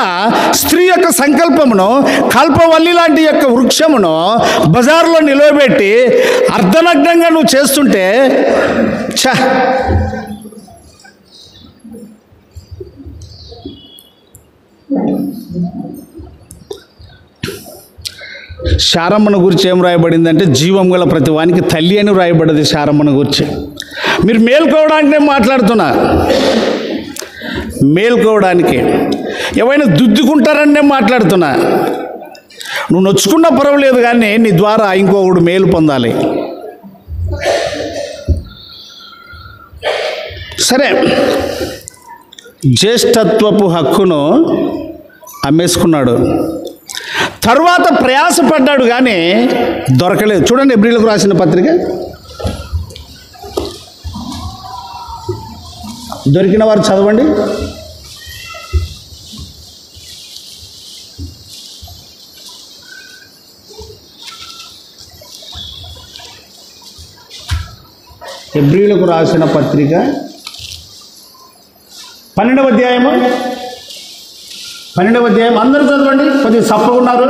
స్త్రీ యొక్క సంకల్పమును, కల్పవల్లి లాంటి యొక్క వృక్షమును బజారులో నిలవబెట్టి అర్ధనగ్నంగా నువ్వు చేస్తుంటే ఛ! శారమ్మను గురించి ఏం రాయబడిందంటే, జీవం గల ప్రతి వానికి తల్లి అని రాయబడింది శారమ్మను గురించి. మీరు మేల్కోవడానికి నేను మాట్లాడుతున్నా, మేల్కోవడానికి. ఏమైనా దుద్దుకుంటారని నేను మాట్లాడుతున్నా. నువ్వు నొచ్చుకున్నా పర్వాలేదు, కానీ నీ ద్వారా ఇంకొకడు మేలు పొందాలి. సరే, జ్యేష్ఠత్వపు హక్కును అమ్మేసుకున్నాడు. తరువాత ప్రయాసపడ్డాడు కానీ దొరకలేదు. చూడండి ఎబ్రీలకు రాసిన పత్రిక. దొరికిన వారు చదవండి. ఎబ్రీలకు రాసిన పత్రిక 12వ అధ్యాయము. 12వ అధ్యాయం అందరూ చదవండి, కొద్దిగా సప్పగా ఉన్నారు.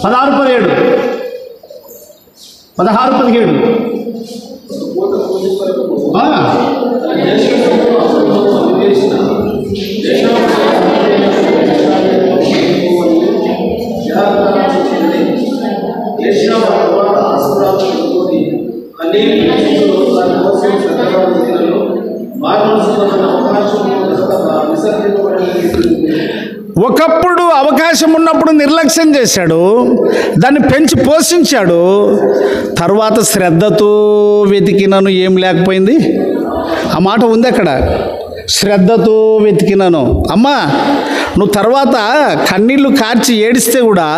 16, 17, 16, 17. ఒకప్పుడు అవకాశం ఉన్నప్పుడు నిర్లక్ష్యం చేశాడు, దాన్ని పెంచి పోషించాడు. తర్వాత శ్రద్ధతో వెతికినను ఏం లేకపోయింది. ఆ మాట ఉంది అక్కడ, శ్రద్ధతో వెతికినను. అమ్మా, నువ్వు తర్వాత కన్నీళ్లు కార్చి ఏడిస్తే కూడా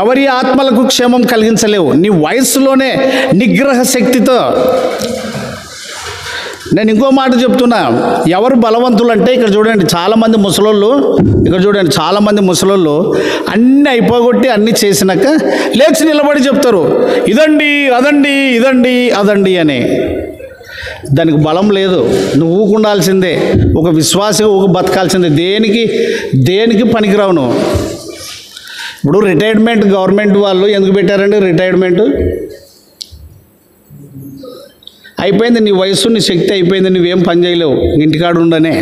ఎవరి ఆత్మలకు క్షేమం కలిగించలేవు. నీ వయస్సులోనే నిగ్రహ శక్తితో. నేను ఇంకో మాట చెప్తున్నా, ఎవరు బలవంతులు అంటే ఇక్కడ చూడండి చాలామంది ముసలోళ్ళు, ఇక్కడ చూడండి చాలామంది ముసలోళ్ళు అన్నీ అయిపోగొట్టి అన్నీ చేసినాక లేచి నిలబడి చెప్తారు ఇదండి అదండి ఇదండి అదండి అని. దానికి బలం లేదు. నువ్వు ఊకుండాల్సిందే, ఒక విశ్వాసగా ఊకు బతకాల్సిందే. దేనికి పనికిరావు నువ్వు. ఇప్పుడు రిటైర్మెంట్ గవర్నమెంట్ వాళ్ళు ఎందుకు పెట్టారండి? రిటైర్మెంట్ అయిపోయింది, నీ వయసు నీ శక్తి అయిపోయింది, నువ్వేం పని చేయలేవు, ఇంటికాడు ఉండనే.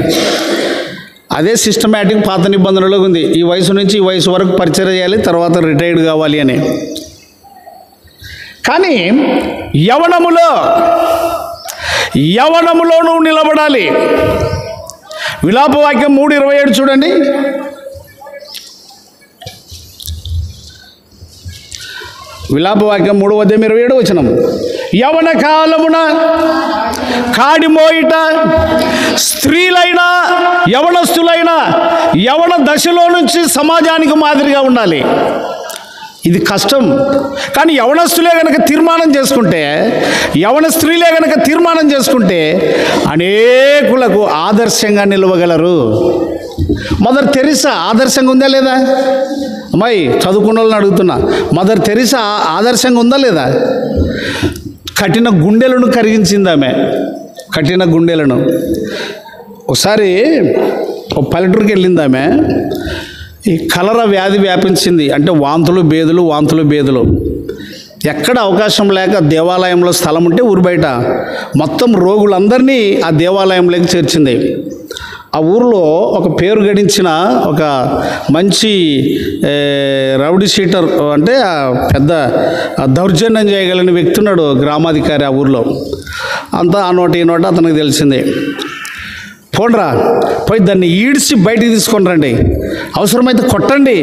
అదే సిస్టమేటిక్ పాత నిబంధనలో ఉంది. ఈ వయసు నుంచి ఈ వయసు వరకు పరిచయం చేయాలి, తర్వాత రిటైర్డ్ కావాలి అని. కానీ యవనములో నువ్వు నిలబడాలి. విలాపవాక్యం 3:27 చూడండి. విలాపవాక్యం 3:27 యవన కాలమున కాడి మోయిట స్త్రీలైనా యవనస్తులైనా యవన దశలో నుంచి సమాజానికి మాదిరిగా ఉండాలి. ఇది కష్టం. కానీ యవనస్తులే కనుక తీర్మానం చేసుకుంటే, యవన స్త్రీలే కనుక తీర్మానం చేసుకుంటే అనేకులకు ఆదర్శంగా నిలవగలరు. మదర్ తెరీసా ఆదర్శంగా ఉందా లేదా? అమ్మాయి చదువుకున్న వాళ్ళని అడుగుతున్నా, మదర్ తెరీసా ఆదర్శంగా ఉందా లేదా? కఠిన గుండెలను కరిగించింది ఆమె, కఠిన గుండెలను. ఒకసారి ఒక పల్లెటూరుకి వెళ్ళింది ఆమె. ఈ కలరా వ్యాధి వ్యాపించింది, అంటే వాంతులు బేదులు. ఎక్కడ అవకాశం లేక దేవాలయంలో స్థలం ఉంటే ఊరు బయట మొత్తం రోగులందరినీ ఆ దేవాలయంలోకి చేర్చింది. ఆ ఊరిలో ఒక పేరు గడించిన ఒక మంచి రౌడీ షీటర్, అంటే పెద్ద దౌర్జన్యం చేయగలిగిన వ్యక్తి ఉన్నాడు, గ్రామాధికారి ఆ ఊరిలో. అంతా ఆ నోట ఈ నోట అతనికి తెలిసింది. పోండ్రా, పోయి దాన్ని ఈడ్చి బయటికి తీసుకొని రండి, అవసరమైతే కొట్టండి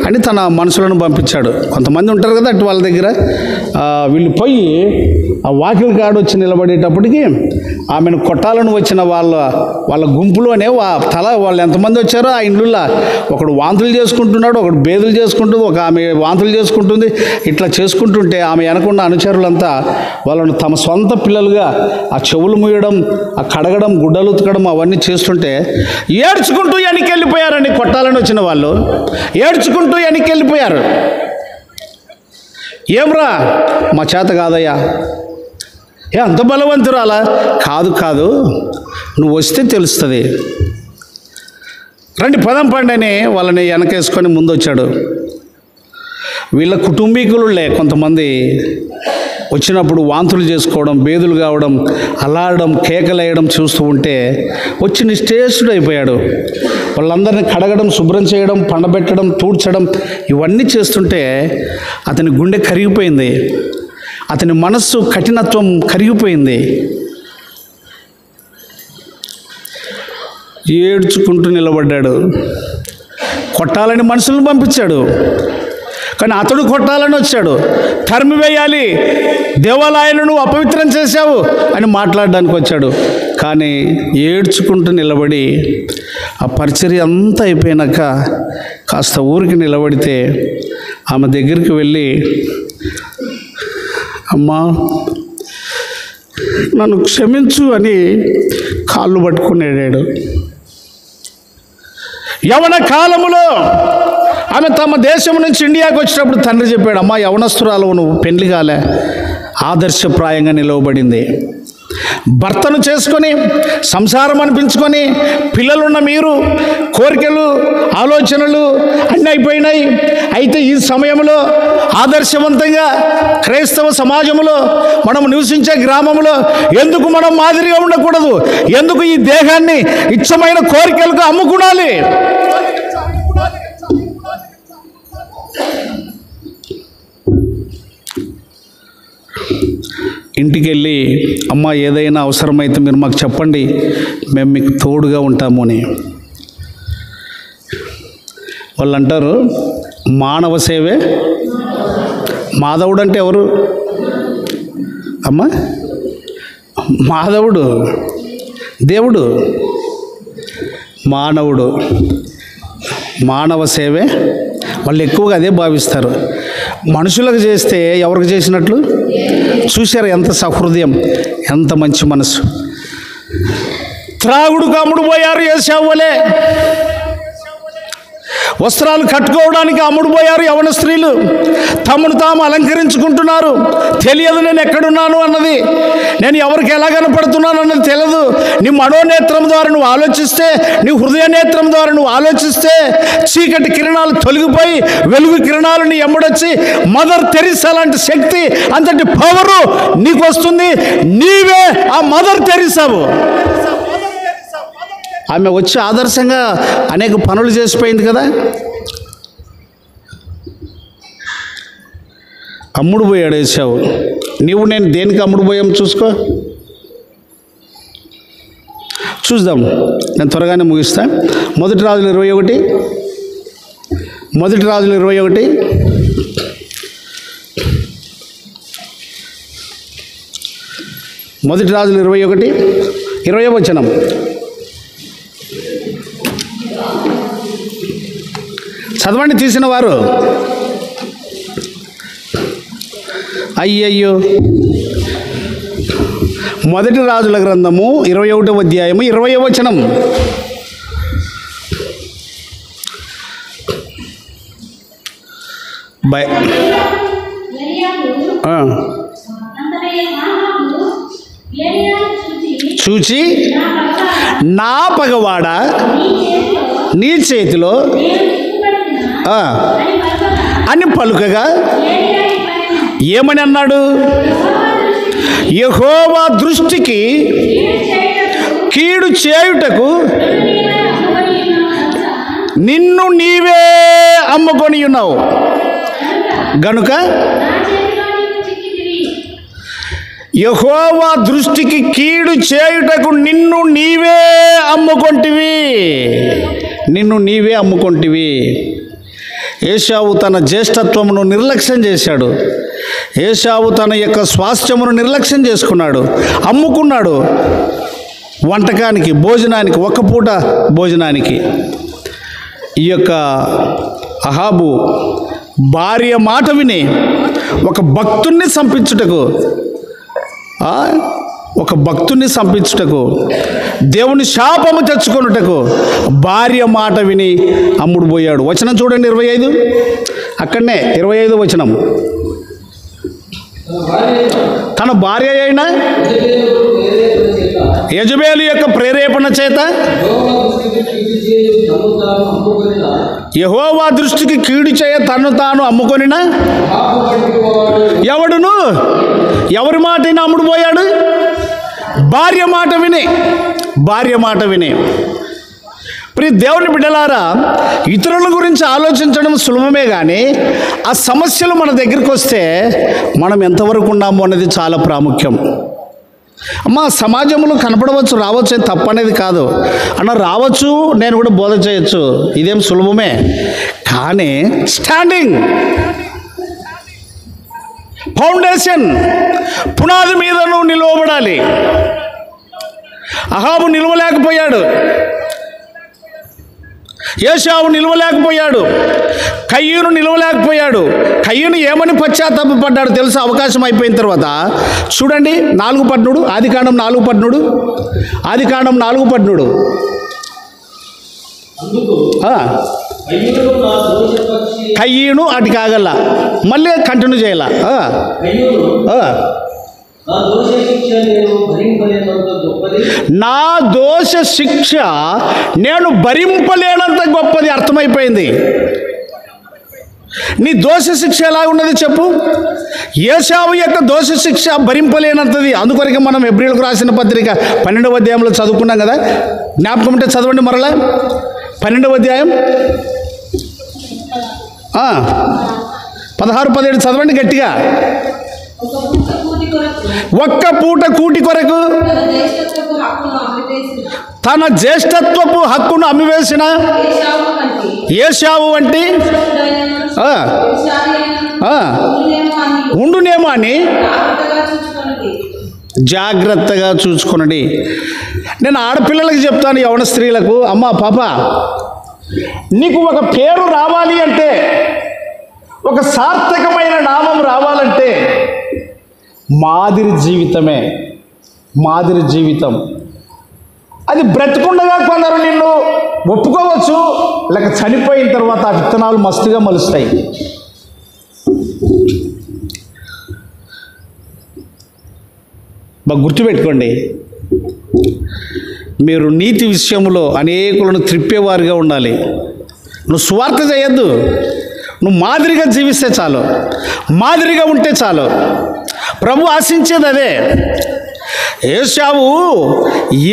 అని తన మనుషులను పంపించాడు. కొంతమంది ఉంటారు కదా అటు వాళ్ళ దగ్గర. వీళ్ళు పోయి ఆ వాకిలి కాడు వచ్చి నిలబడేటప్పటికి ఆమెను కొట్టాలని వచ్చిన వాళ్ళ గుంపులోనే వాళ్ళు ఎంతమంది వచ్చారో ఆ ఇండ్లలో ఒకడు వాంతులు చేసుకుంటున్నాడు, ఒకడు బేదులు చేసుకుంటుంది, ఒక ఆమె వాంతులు చేసుకుంటుంది. ఇట్లా చేసుకుంటుంటే ఆమె వెనకున్న అనుచరులంతా వాళ్ళను తమ సొంత పిల్లలుగా ఆ చెవులు మూయడం, ఆ కడగడం, గుడ్డలు ఉతకడం అవన్నీ చేస్తుంటే ఏడ్చుకుంటూ వెనకెళ్ళిపోయారండి. కొట్టాలని వచ్చిన వాళ్ళు ఏడ్చుకుంటూ వెనకెళ్ళిపోయారు. ఏమ్రా, మా చేత కాదయ్యా. అంత బలవంతురాలా? కాదు, నువ్వు వస్తే తెలుస్తుంది, రండి పదం పండి అని వాళ్ళని వెనకేసుకొని ముందు వచ్చాడు. వీళ్ళ కుటుంబీకులులే కొంతమంది వచ్చినప్పుడు వాంతులు చేసుకోవడం, బేదులు కావడం, అల్లాడడం, కేకలేయడం చూస్తూ ఉంటే వచ్చి నిశ్చేష్టుడు అయిపోయాడు. వాళ్ళందరినీ కడగడం, శుభ్రం చేయడం, పండబెట్టడం, తూడ్చడం ఇవన్నీ చేస్తుంటే అతని గుండె కరిగిపోయింది, అతని మనస్సు కఠినత్వం కరిగిపోయింది. ఏడ్చుకుంటూ నిలబడ్డాడు. కొట్టాలని మనుషులను పంపించాడు, కానీ అతడు కొట్టాలని వచ్చాడు. తరిమివేయాలి, దేవాలయాలను అపవిత్రం చేశావు అని మాట్లాడడానికి వచ్చాడు. కానీ ఏడ్చుకుంటూ నిలబడి ఆ పరిచర్య అంతా అయిపోయినాక కాస్త ఊరికి నిలబడితే ఆమె దగ్గరికి వెళ్ళి, అమ్మా నన్ను క్షమించు అని కాళ్ళు పట్టుకుని ఏడాడు. యవన కాలములో ఆమె తమ దేశం నుంచి ఇండియాకి వచ్చినప్పుడు తండ్రి చెప్పాడు, అమ్మా యవనస్తురాలు నువ్వు, పెళ్లి కాలే, ఆదర్శప్రాయంగా నిలవబడింది. భర్తను చేసుకొని సంసారం అనిపించుకొని పిల్లలున్న మీరు కోరికలు ఆలోచనలు అన్నీ అయిపోయినాయి. అయితే ఈ సమయంలో ఆదర్శవంతంగా క్రైస్తవ సమాజంలో మనం నివసించే గ్రామంలో ఎందుకు మనం మాదిరిగా ఉండకూడదు? ఎందుకు ఈ దేహాన్ని ఇచ్చమైన కోరికలకు అమ్ముకునాలి? ఇంటికి వెళ్ళి అమ్మ ఏదైనా అవసరమైతే మీరు మాకు చెప్పండి, మేము మీకు తోడుగా ఉంటాము అని. వాళ్ళు అంటారు మానవ సేవే మాధవుడు. అంటే ఎవరు అమ్మ? మాధవుడు దేవుడు, మానవుడు. మానవ సేవే వాళ్ళు ఎక్కువగా అదే భావిస్తారు. మనుషులకు చేస్తే ఎవరికి చేసినట్లు? చూశారు ఎంత సహృదయం, ఎంత మంచి మనసు. త్రాగుడుకు అమ్ముడు పోయారు ఏశావు వలె. వస్త్రాలు కట్టుకోవడానికి అమ్ముడుపోయారు యవన స్త్రీలు. తమను తాము అలంకరించుకుంటున్నారు. తెలియదు నేను ఎక్కడున్నాను అన్నది, నేను ఎవరికి ఎలా కనపడుతున్నాను అన్నది తెలియదు. నీ మనోనేత్రం ద్వారా నువ్వు ఆలోచిస్తే, నీ హృదయ నేత్రం ద్వారా నువ్వు ఆలోచిస్తే చీకటి కిరణాలు తొలగిపోయి వెలుగు కిరణాలు నీ ఎమ్మడొచ్చి మదర్ తెరిసా లాంటి శక్తి, అంతటి పవరు నీకు వస్తుంది. నీవే ఆ మదర్ తెరిసావు. ఆమె వచ్చి ఆదర్శంగా అనేక పనులు చేసిపోయింది కదా. అమ్ముడు పోయాడు ఏశావు. నీవు నేను దేనికి అమ్ముడు పోయాం చూసుకో. చూద్దాం, నేను త్వరగానే ముగిస్తా. మొదటి రాజులు 21, మొదటి రాజులు 21, మొదటి రాజులు 21, 20వ వచనం. చదవండి తీసిన వారు. అయ్యయ్యో, మొదటి రాజుల గ్రంథము 21వ అధ్యాయము 20వ వచనం. చూచి నా పగవాడ నీ చేతిలో అని పలుకగా ఏమని అన్నాడు? యెహోవా దృష్టికి కీడు చేయుటకు నిన్ను నీవే అమ్ముకొని ఉన్నావు గనుక యెహోవా దృష్టికి కీడు చేయుటకు నిన్ను నీవే అమ్ముకొంటివి, నిన్ను నీవే అమ్ముకొంటివి. ఏశావు తన జ్యేష్ఠత్వమును నిర్లక్ష్యం చేశాడు. ఏశావు తన యొక్క స్వాస్థ్యమును నిర్లక్ష్యం చేసుకున్నాడు, అమ్ముకున్నాడు వంటకానికి, భోజనానికి, ఒక్క పూట భోజనానికి. ఈ యొక్క అహాబు భార్య మాట విని ఒక భక్తుణ్ణి చంపించుటకు, ఒక భక్తుణ్ణి చంపించుటకు, దేవుని శాపము తెచ్చుకొనుటకు భార్య మాట విని అమ్ముడు పోయాడు. వచనం చూడండి 25, అక్కడనే 25వ వచనం. తన భార్య అయిన యెజబేలు యొక్క ప్రేరేపణ చేత యెహోవా దృష్టికి కీడు చేయ తను తాను అమ్ముకొనిన ఎవడును, ఎవరి మాట అయినా అమ్ముడు పోయాడు? భార్య మాట విని, భార్య మాట విని. ప్రియ దేవుని బిడ్డలారా, ఇతరుల గురించి ఆలోచించడం సులభమే, కానీ ఆ సమస్యలు మన దగ్గరికి వస్తే మనం ఎంతవరకు ఉన్నాము అనేది చాలా ప్రాముఖ్యం. అమ్మ, సమాజంలో కనపడవచ్చు, రావచ్చు, తప్పనేది కాదు అన్న, రావచ్చు, నేను కూడా బోధ చేయొచ్చు, ఇదేం సులభమే. కానీ స్టాండింగ్ ఫౌండేషన్, పునాది మీద నువ్వు నిలవబడాలి. అహాబు నిలవలేకపోయాడు, ఏశావు నిలవలేకపోయాడు, కయ్యూను నిలవలేకపోయాడు. కయ్యూను ఏమని పశ్చాత్తాపడ్డాడు తెలుసా? అవకాశం అయిపోయిన తర్వాత చూడండి, 4:13, ఆదికాండం 4:13, ఆదికాండం 4:13. కయ్యూను అటు కాగల, మళ్ళీ కంటిన్యూ చేయాల. నా దోష శిక్ష నేను భరింపలేనంత గొప్పది. అర్థమైపోయింది. నీ దోష శిక్ష ఎలా ఉన్నది చెప్పు. ఏశావు యొక్క దోష శిక్ష భరింపలేనంతది. అందుకొరకే మనం హెబ్రీయులకు రాసిన పత్రిక 12వ అధ్యాయంలో చదువుకున్నాం కదా. జ్ఞాపకం ఉంటే చదవండి మరలా. 12వ అధ్యాయం 16-17 చదవండి గట్టిగా. ఒక్క పూట కూటి కొరకు తన జ్యేష్ఠత్వపు హక్కును అమ్మివేసిన ఏశావు వంటి ఉండునేమో అని జాగ్రత్తగా చూసుకొనండి. నేను ఆడపిల్లలకి చెప్తాను, యవన స్త్రీలకు, అమ్మ పాప, నీకు ఒక పేరు రావాలి అంటే, ఒక సార్థకమైన నామం రావాలంటే మాదిరి జీవితమే. మాదిరి జీవితం అది బ్రతికుండగా కొందరు నిన్ను ఒప్పుకోవచ్చు, లేక చనిపోయిన తర్వాత ఆ విత్తనాలు మస్తుగా మొలుస్తాయి. బాగా గుర్తుపెట్టుకోండి. మీరు నీతి విషయంలో అనేకులను త్రిప్పేవారుగా ఉండాలి. నువ్వు స్వార్థ చేయొద్దు. నువ్వు మాదిరిగా జీవిస్తే చాలు, మాదిరిగా ఉంటే చాలు. ప్రభు ఆశించేది అదే. ఏశావు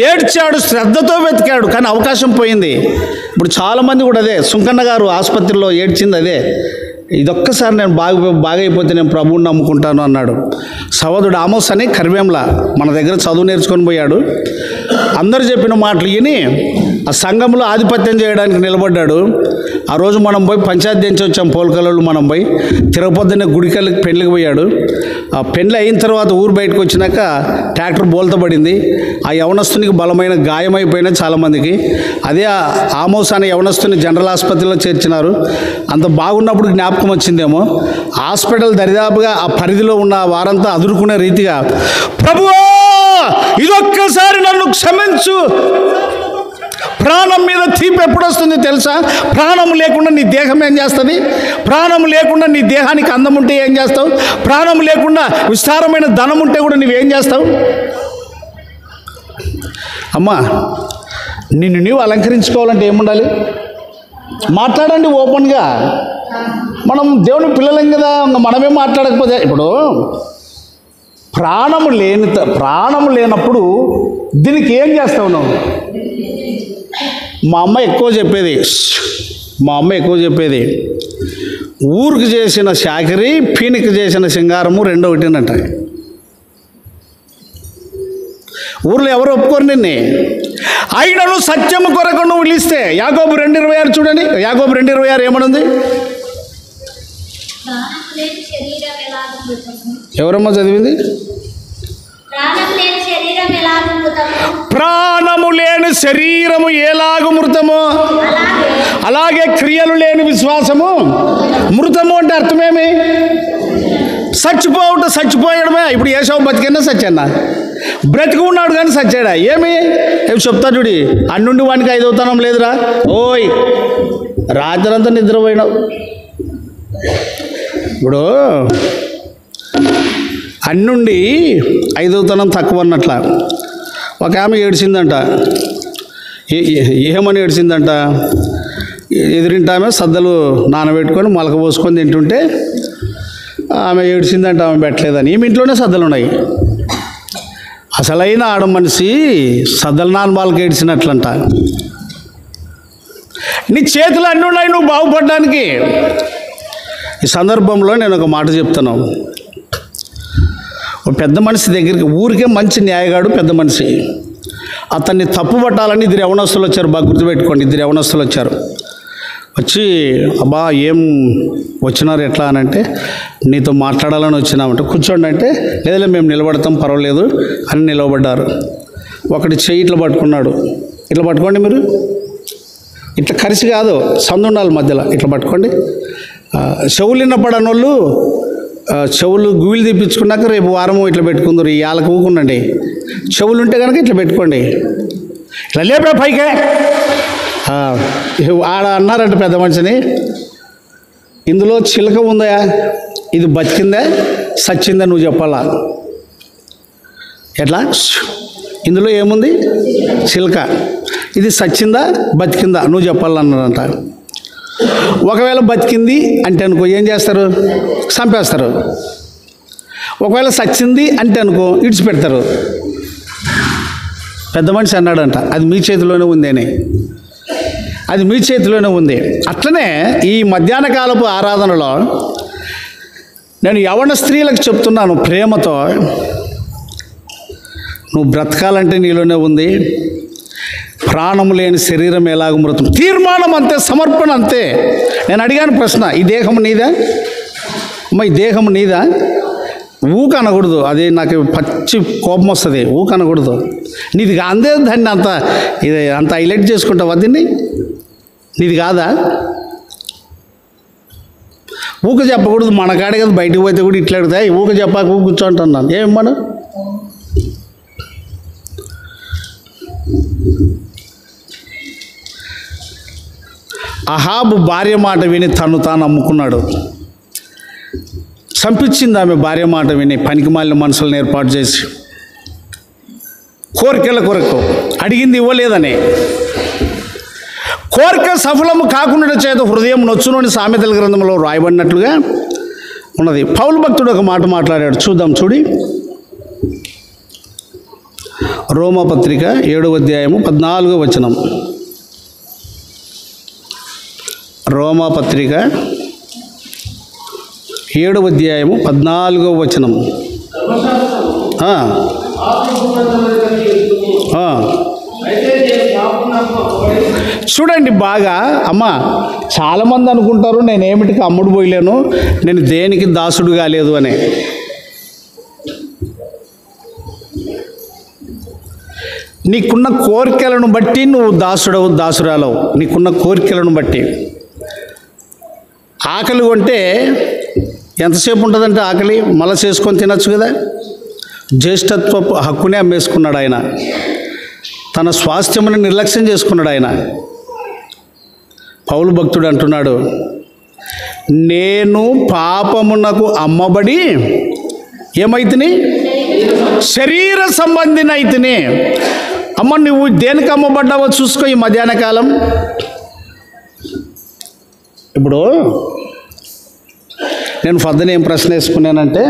ఏడ్చాడు, శ్రద్ధతో వెతికాడు, కానీ అవకాశం పోయింది. ఇప్పుడు చాలామంది కూడా అదే. సుంకన్న గారు ఆసుపత్రిలో ఏడ్చింది అదే. ఇదొక్కసారి నేను బాగైపోతే నేను ప్రభువుని నమ్ముకుంటాను అన్నాడు. సహోదరుడు ఆమోస్ అని కర్వేంలా మన దగ్గర చదువు నేర్చుకొని పోయాడు. అందరూ చెప్పిన మాటలు విని ఆ సంఘంలో ఆధిపత్యం చేయడానికి నిలబడ్డాడు. ఆ రోజు మనం పోయి పంచాయతీ దించి వచ్చాం. పోల్కలలో మనం పోయి తిరుపతిని గుడికెళ్ళకి పెళ్ళికి పోయాడు. ఆ పెళ్ళి అయిన తర్వాత ఊరు బయటకు వచ్చినాక ట్రాక్టర్ బోల్తా పడింది. ఆ యవనస్తునికి బలమైన గాయమైపోయినా చాలామందికి. అదే ఆమోస్ అనే యవనస్తుని జనరల్ ఆసుపత్రిలో చేర్చినారు. అంత బాగున్నప్పుడు జ్ఞాపకం వచ్చిందేమో. హాస్పిటల్ దరిదాపుగా ఆ పరిధిలో ఉన్న వారంతా అదురుకునే రీతిగా, ప్రభువా ఇదొక్కసారి నన్ను క్షమించు. ప్రాణం మీద తీపి ఎప్పుడు వస్తుంది తెలుసా? ప్రాణం లేకుండా నీ దేహం ఏం చేస్తుంది? ప్రాణం లేకుండా నీ దేహానికి అందం ఉంటే ఏం చేస్తావు? ప్రాణం లేకుండా విస్తారమైన ధనం ఉంటే కూడా నువ్వేం చేస్తావు? అమ్మా, నిన్ను నీవు అలంకరించుకోవాలంటే ఏముండాలి? మాట్లాడండి ఓపెన్గా. మనం దేవుని పిల్లలం కదా, మనమే మాట్లాడకపోతే. ఇప్పుడు ప్రాణము లేనప్పుడు దీనికి ఏం చేస్తావు నువ్వు? మా అమ్మ ఎక్కువ చెప్పేది ఊరికి చేసిన శాఖరి, పీనికి చేసిన సింగారము రెండో ఒకటినంట. ఊర్లో ఎవరు ఒప్పుకోరు నిన్నే. అయినను సత్యము కొరకు నువ్వు పిలిస్తే, యాకోబు 2:26 చూడండి. యాకోబు 2:26 ఏమనుంది? ఎవరమ్మా చదివింది? ప్రాణము లేని శరీరము ఎలాగు మృతమో అలాగే క్రియలు లేని విశ్వాసము మృతము. అంటే అర్థమేమి? చచ్చిపోయడమే. ఇప్పుడు ఏశావు బతికన్నా సత్యన్నా? బ్రతికి ఉన్నాడు కానీ సచ్చాడా? ఏమి చెప్తా చూడి. అన్నుండి వానికి 5వ తనం లేదురా. ఓయ్ రాత్రంతా నిద్రపోయినావు. ఇప్పుడు అన్నుండి 5వ తనం తక్కువ అన్నట్ల. ఒక ఆమె ఏడ్చిందంట. ఏమని ఏడ్చిందంట? ఎదురింటామె సద్దలు నానబెట్టుకొని మొలక పోసుకొని తింటుంటే ఆమె ఏడ్చిందంట, ఆమె పెట్టలేదని. ఈమె ఇంట్లోనే సద్దలు ఉన్నాయి. అసలైన ఆడ మనిషి సద్దలు నానబాలకి ఏడ్చినట్లంట. నీ చేతులు అన్నీ ఉన్నాయి నువ్వు బాగుపడడానికి. ఈ సందర్భంలో నేను ఒక మాట చెప్తాను. ఒక పెద్ద మనిషి దగ్గరికి, ఊరికే మంచి న్యాయగాడు పెద్ద మనిషి, అతన్ని తప్పు పట్టాలని 2 యవనస్తులు వచ్చారు. బాగా గుర్తుపెట్టుకోండి. 2 యవనస్తులు వచ్చారు. వచ్చి, అబ్బా ఏం వచ్చినారు ఎట్లా అని అంటే, నీతో మాట్లాడాలని వచ్చినామంటే, కూర్చోండి అంటే, లేదులే మేము నిలబడతాం పర్వాలేదు అని నిలబడ్డారు. ఒకటి చెయ్యి ఇట్లా పట్టుకున్నాడు. ఇట్లా పట్టుకోండి, మీరు ఇట్లా కరిసి కాదు, సందు ఉండాలి మధ్యలో. ఇట్లా పట్టుకోండి. చెవులు వినపడని వాళ్ళు చెవులు గువిలు తీపించుకున్నాక రేపు వారము ఇట్లా పెట్టుకుందరు. ఈ వాళ్ళకి ఊకుండండి. చెవులు ఉంటే కనుక ఇట్లా పెట్టుకోండి. ఇట్లా లేపే పైకే ఆడ అన్నారంట పెద్ద మనిషిని, ఇందులో చిలక ఉందా, ఇది బతికిందా సచ్చిందా నువ్వు చెప్పాలా. ఎట్లా? ఇందులో ఏముంది? చిలక. ఇది సచ్చిందా బతికిందా నువ్వు చెప్పాలన్నాడంట. ఒకవేళ బతికింది అంటే అనుకో ఏం చేస్తారు? చంపేస్తారు. ఒకవేళ సచ్చింది అంటే అనుకో ఇడిచిపెడతారు. పెద్ద మనిషి అన్నాడంట అది మీ చేతిలోనే ఉంది అని. అది మీ చేతిలోనే ఉంది. అట్లనే ఈ మధ్యాహ్న కాలపు ఆరాధనలో నేను యవ్వన స్త్రీలకు చెప్తున్నాను ప్రేమతో, నువ్వు బ్రతకాలంటే నీలోనే ఉంది. ప్రాణం లేని శరీరం ఎలాగ మృతం. తీర్మానం అంతే, సమర్పణ అంతే. నేను అడిగాను ప్రశ్న, ఈ దేహం నీదా అమ్మ? ఈ దేహం నీదా? ఊక అనకూడదు, అది నాకు పచ్చి కోపం వస్తుంది. ఊక అనకూడదు. నీది అందే దాన్ని అంత హైలైట్ చేసుకుంటావా? దీన్ని నీది కాదా? ఊక చెప్పకూడదు. మన కాడే కదా, బయటకు పోతే కూడా ఇట్లా అడుగుతాయి. ఊక చెప్పాక ఊక కూర్చోంటున్నాను. ఏమన్నా అహాబు భార్య మాట విని తను తాను అమ్ముకున్నాడు. చంపించింది ఆమె భార్య మాట విని, పనికిమాలిన మనుషులను ఏర్పాటు చేసి, కోరికల కొరకు అడిగింది ఇవ్వలేదని. కోరిక సఫలము కాకుండా చేత హృదయం నొచ్చునని సామెతల గ్రంథంలో రాయబడినట్లుగా ఉన్నది. పౌలు భక్తుడు ఒక మాట మాట్లాడాడు, చూద్దాం. చూడి, రోమాపత్రిక 7వ అధ్యాయము 14వ వచనం. రోమాపత్రిక 7వ అధ్యాయము 14వ వచనం. చూడండి బాగా. అమ్మ, చాలామంది అనుకుంటారు నేను ఏమిటికి అమ్ముడు పోయలేను, నేను దేనికి దాసుడు కాలేదు అని. నీకున్న కోరికలను బట్టి నువ్వు దాసుడవు, దాసురాలవు. నీకున్న కోరికలను బట్టి. ఆకలి కొంటే ఎంతసేపు ఉంటుందంటే ఆకలి మళ్ళీ చేసుకొని తినచ్చు కదా. జ్యేష్ఠత్వపు హక్కునే అమ్మేసుకున్నాడు ఆయన. తన స్వాస్థ్యముని నిర్లక్ష్యం చేసుకున్నాడు ఆయన. పౌలు భక్తుడు అంటున్నాడు, నేను పాపమునకు అమ్మబడి ఏమైతిని? శరీర సంబంధిని అయితిని. అమ్మ, నువ్వు దేనికి అమ్మబడ్డావో చూసుకో ఈ మధ్యాహ్న కాలం. ఇప్పుడు నేను ఫద్దన ఏం ప్రశ్న వేసుకున్నానంటే,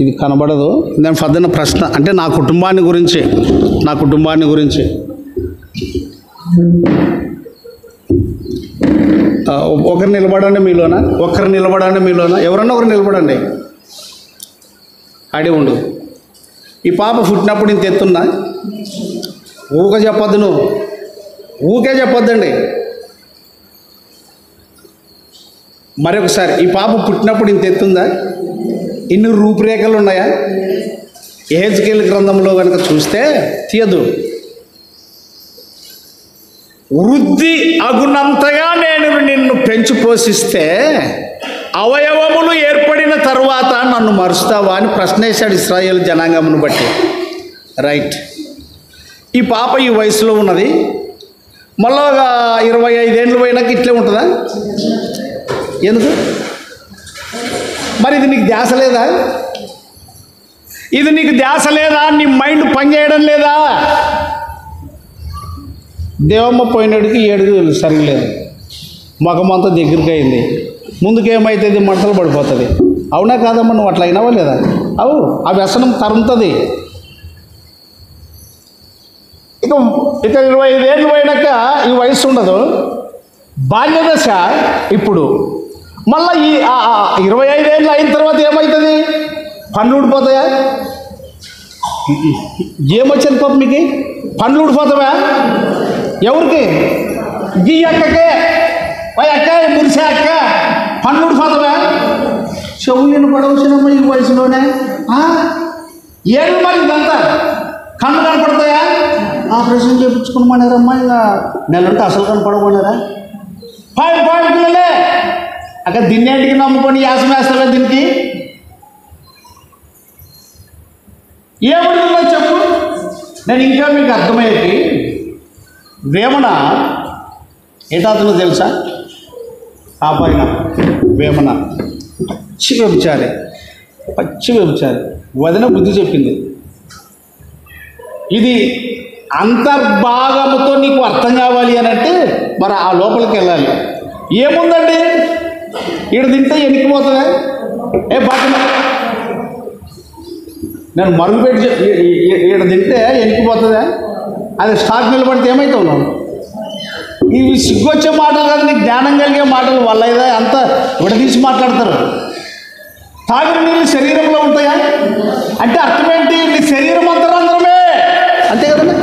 ఇది కనబడదు. నేను ఫద్దన ప్రశ్న అంటే నా కుటుంబాన్ని గురించి ఒకరు నిలబడండి మీలోనా, ఎవరన్నా ఒకరు నిలబడండి. అడి ఉండు. ఈ పాప పుట్టినప్పుడు ఇంత ఎత్తున్నా? ఊకే చెప్పొద్దు, నువ్వు ఊకే చెప్పొద్దండి. మరొకసారి, ఈ పాప పుట్టినప్పుడు ఇంత ఎత్తుందా? ఇన్ని రూపురేఖలు ఉన్నాయా? యెహెజ్కేలు గ్రంథంలో కనుక చూస్తే తీయదు. వృద్ధి అగునంతగా నేను నిన్ను పెంచి పోషిస్తే అవయవములు ఏర్పడిన తరువాత నన్ను మరుస్తావా అని ప్రశ్న వేశాడు ఇశ్రాయేలు జనాంగమును బట్టి. రైట్. ఈ పాప ఈ వయసులో ఉన్నది, మళ్ళా 25 ఏళ్ళు పోయినాక ఇట్లే ఉంటుందా? ఎందుకు మరి? ఇది నీకు ధ్యాస లేదా? నీ మైండ్ పనిచేయడం లేదా? దేవమ్మ పోయినాడికి 7 సరిగలేదు, మగమంతా దగ్గరికి అయింది. ముందుకేమవుతుంది? మంటలు పడిపోతుంది. అవునా కాదమ్మా? నువ్వు అట్లా అయినావా లేదా? అవు, ఆ వ్యసనం తరుముతుంది. ఇక 25 ఏళ్ళు పోయినాక ఈ వయసు ఉండదు, బాల్యదశ. ఇప్పుడు మళ్ళీ ఈ 25 ఏళ్ళు అయిన తర్వాత ఏమవుతుంది? పండ్లు ఊడిపోతాయా? ఏమొచ్చింది పాప మీకు? పండ్లు ఊడిపోతావా? ఎవరికి? ఈ అక్కకే. అక్క మురిసే అక్క, పండ్లు ఊడిపోతావా? చెవులను పడవచ్చినమ్మా ఈ వయసులోనే. ఏళ్ళు మరి ఇదంతా కళ్ళు కనపడతాయా? ఆపరేషన్ చేయించుకున్నామన్నారమ్మా. ఇక నెలంటే అసలు కనపడమన్నారా? పాయి పిల్లలే అక్కడ దీన్నేంటికి నమ్ముకొని యాసం వేస్తావా? దీనికి ఏమడుగుతుందో చెప్పు. నేను ఇంకా మీకు అర్థమయ్యేది. వేమన ఏటాతులో తెలుసా? ఆ పైన వేమన పచ్చి వ్యభిచారి. వదిన బుద్ధి చెప్పింది. ఇది అంతర్భాగముతో నీకు అర్థం కావాలి అని అంటే మరి ఆ లోపలికి వెళ్ళాలి. ఏముందండి, ఈడ తింటే ఎనికిపోతుందా? బాగా నేను మరుగుపెట్టి ఈడ తింటే ఎనికిపోతుందా? అది స్టాక్ నిలబడితే ఏమవుతావు? ఇవి సిగ్గొచ్చే మాటలు కాదు, నీకు జ్ఞానం కలిగే మాటలు. వాళ్ళ ఏదో అంత విడదీసి మాట్లాడతారు. తాగిన నీళ్ళు శరీరంలో ఉంటాయా అంటే అర్థం ఏంటి? నీ శరీరం అంతరంధ్రమే, అంతే కదండి.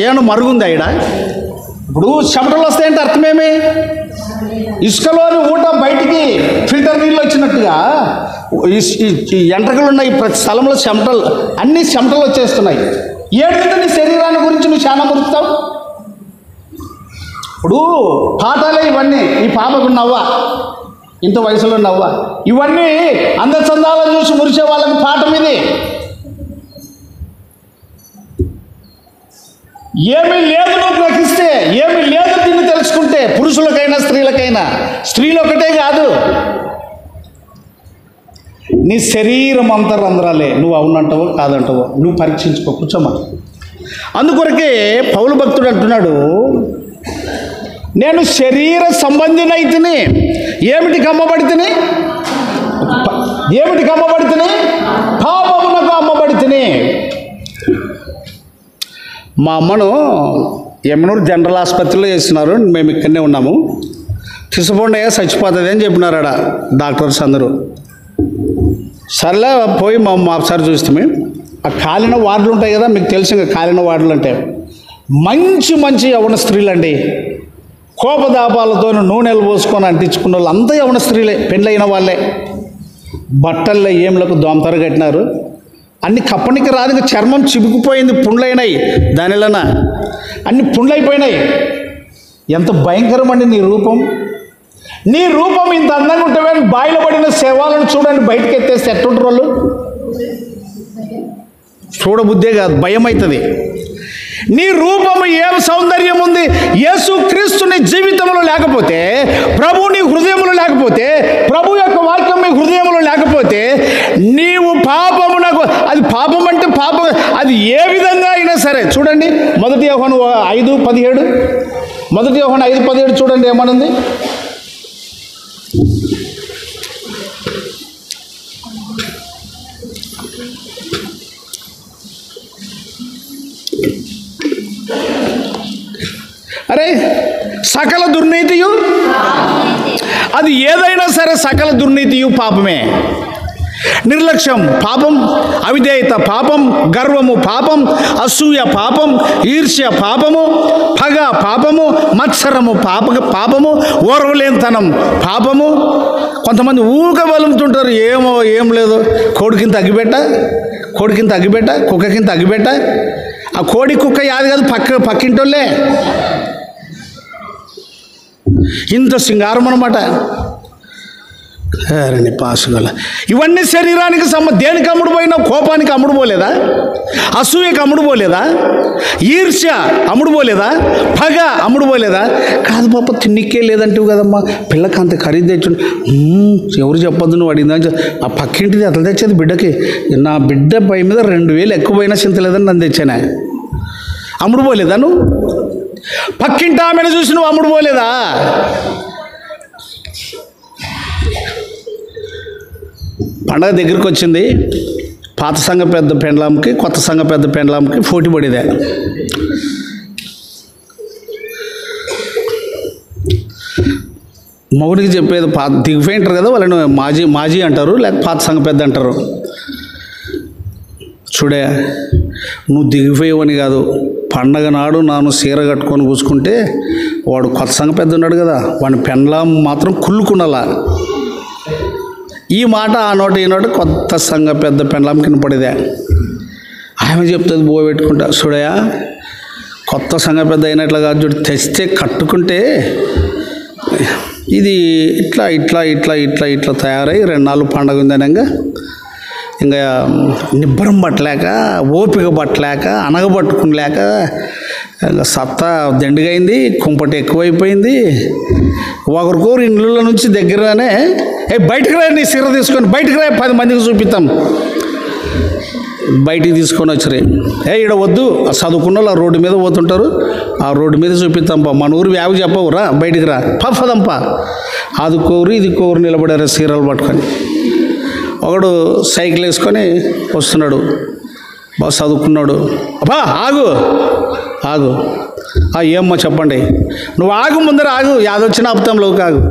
ఏమన్నా మరుగుందా ఈడ? ఇప్పుడు చెమటలు వస్తాయంటే అర్థమేమి? ఇసుకలోని ఊట బయటికి ఫిల్టర్ నీళ్ళు వచ్చినట్టుగా ఈ ఎంట్రకలు ఉన్నాయి, ప్రతి స్థలంలో చెమటలు, అన్ని చెమటలు వచ్చేస్తున్నాయి. ఏడుంటే నీ శరీరాన్ని గురించి నువ్వు చాలా మురుస్తావు. ఇప్పుడు పాఠాలే ఇవన్నీ. ఈ పాపకు నవ్వా, ఇంత వయసులో నవ్వా, ఇవన్నీ అందచందాలను చూసి మురిసే వాళ్ళకి పాఠం ఇది. ఏమీ లేదు నువ్వు గ్రహిస్తే, ఏమీ లేదు దీన్ని తెలుసుకుంటే, పురుషులకైనా స్త్రీలకైనా. స్త్రీలు ఒకటే కాదు, నీ శరీరం అంతరంధ్రాలే. నువ్వు అవునంటావో కాదంటావో నువ్వు పరీక్షించుకో, కూర్చోమా. అందుకొరకే పౌలు భక్తుడు అంటున్నాడు, నేను శరీర సంబంధినైతిని. ఏమిటికి అమ్మబడితిని? ఏమిటికి అమ్మబడితిని? పాపమునకు అమ్మబడితిని. మా అమ్మను యమనూరు జనరల్ ఆసుపత్రిలో చేస్తున్నారు, మేము ఇక్కడనే ఉన్నాము. తీసుకుండగా చచ్చిపోతుంది అని చెప్పినారు ఆడ డాక్టర్స్ అందరూ. సర్లే పోయి మా ఒకసారి చూస్తే ఆ కాలిన వార్డులు ఉంటాయి కదా, మీకు తెలుసు ఇంకా కాలిన వార్డులు అంటే మంచి మంచి యవన స్త్రీలు అండి. కోపదాపాలతో నూనెలు పోసుకొని అంటించుకున్న వాళ్ళు అంతా యవన స్త్రీలే, పెళ్ళైన వాళ్ళే. బట్టల్లో ఏమిలకు దోమతర కట్టినారు, అన్ని కప్పనికి రాదు, ఇంకా చర్మం చిబుకుపోయింది, పుండ్లైనాయి, దానిలోన అన్ని పుండ్లైపోయినాయి. ఎంత భయంకరమండి నీ రూపం. నీ రూపం ఇంత అందంగా ఉంటే బాయిలో పడిన శవాలను చూడండి, బయటకు ఎత్తేస్తే ఎట్టుంటారు వాళ్ళు? చూడబుద్దే కాదు, భయం అవుతుంది. నీ రూపము ఏం సౌందర్యం ఉంది. యేసు క్రీస్తు నీ జీవితంలో లేకపోతే, ప్రభు నీ హృదయంలో లేకపోతే, ప్రభు యొక్క వాక్యం నీ హృదయంలో లేకపోతే, నీవు పాపమునకు, అది పాపం అంటే పాపం, అది ఏ విధంగా అయినా సరే. చూడండి 1 యోహాను 5:17, 1 యోహాను 5:17 చూడండి ఏమనుంది. అరే సకల దుర్నీతియు, అది ఏదైనా సరే సకల దుర్నీతియు పాపమే. నిర్లక్ష్యం పాపం, అవిధేయత పాపం, గర్వము పాపం, అసూయ పాపం, ఈర్ష్య పాపము, పగ పాపము, మత్సరము పాపము, ఓర్వలేనితనం పాపము. కొంతమంది ఊక బలుముతుంటారు, ఏమో ఏం లేదు, కోడికింత అగ్గిపెట్ట, కుక్కకింత అగ్గిపెట్ట. ఆ కోడి కుక్క యాది కాదు, పక్కింటోళ్ళే. ఇంత సింగారం అన్నమాట. అరే పాసుగల ఇవన్నీ శరీరానికి దేనికి అమ్ముడుపోయినా? కోపానికి అమ్ముడుపోలేదా? అసూయకి అమ్ముడుపోలేదా? ఈర్ష్య అమ్ముడుపోలేదా? పగ అమ్ముడుపోలేదా? కాదు పాప, తిన్నికే లేదంటివి కదమ్మా, పిల్లకి అంత ఖరీదు తెచ్చుండు. ఎవరు చెప్పొద్దు నువ్వు అడిగిందా? ఆ పక్కింటిది అట్లా తెచ్చేది బిడ్డకి. నా బిడ్డ పై మీద 2000 ఎక్కువైనా చింతలేదని నన్ను తెచ్చానే. అమ్ముడుపోలేదా నువ్వు? పక్కింటి ఆమెను చూసి నువ్వు అమ్ముడుపోలేదా? పండగ దగ్గరికి వచ్చింది. పాత సంఘ పెద్ద పెండ్లాంకి కొత్త సంఘ పెద్ద పెండ్లాంకి పోటీ పడేదే. మౌనికి చెప్పేది దిగిపోయింటారు కదా, వాళ్ళని మాజీ అంటారు, లేక పాత సంఘ పెద్ద అంటారు. చూడే, నువ్వు దిగిపోయేవని కాదు, పండగ నాడు నాను చీర కట్టుకొని కూసుకుంటే వాడు కొత్త సంఘ పెద్ద ఉన్నాడు కదా, వాడిని పెండ్లాం మాత్రం కుళ్ళుకున్నలా. ఈ మాట ఆ నోట ఈ నోట కొత్త సంఘ పెద్ద పెండ్లాం కింద పడేదే. ఆమె చెప్తుంది బో పెట్టుకుంటా, చూడయా కొత్త సంఘ పెద్ద అయినట్లు కాదు, చూడు తెస్తే కట్టుకుంటే ఇది ఇట్లా ఇట్లా ఇట్లా ఇట్లా ఇట్లా తయారై 2 నాలుగు పండగ ఉందనగా ఇంకా నిబ్బరం పట్టలేక, ఓపిక పట్టలేక, అనగబట్టుకునిలేక సత్తా దండిగైంది, కుంపటి ఎక్కువైపోయింది. ఒకరికొకరు ఇండ్ల నుంచి దగ్గరనే బయటకు రా, నీ సిర తీసుకొని బయటకు రా, 10 మందికి చూపిస్తాం. బయటికి తీసుకొని వచ్చారు. ఈడ వద్దు, చదువుకున్న వాళ్ళు ఆ రోడ్డు మీద పోతుంటారు, ఆ రోడ్డు మీద చూపిస్తాంపా, మన ఊరు వ్యాగు చెప్పవు, రా బయటికి రా, పదంపా. అది కోరు ఇది కోరు నిలబడారు సీరలు పట్టుకొని. ఒకడు సైకిల్ వేసుకొని వస్తున్నాడు, బాగా చదువుకున్నాడు. అబ్బా ఆగు ఆగు, ఏమ్మా చెప్పండి, నువ్వు ఆగు, ముందర ఆగు, యాదొచ్చిన ఆపుతాంలోకి ఆగు.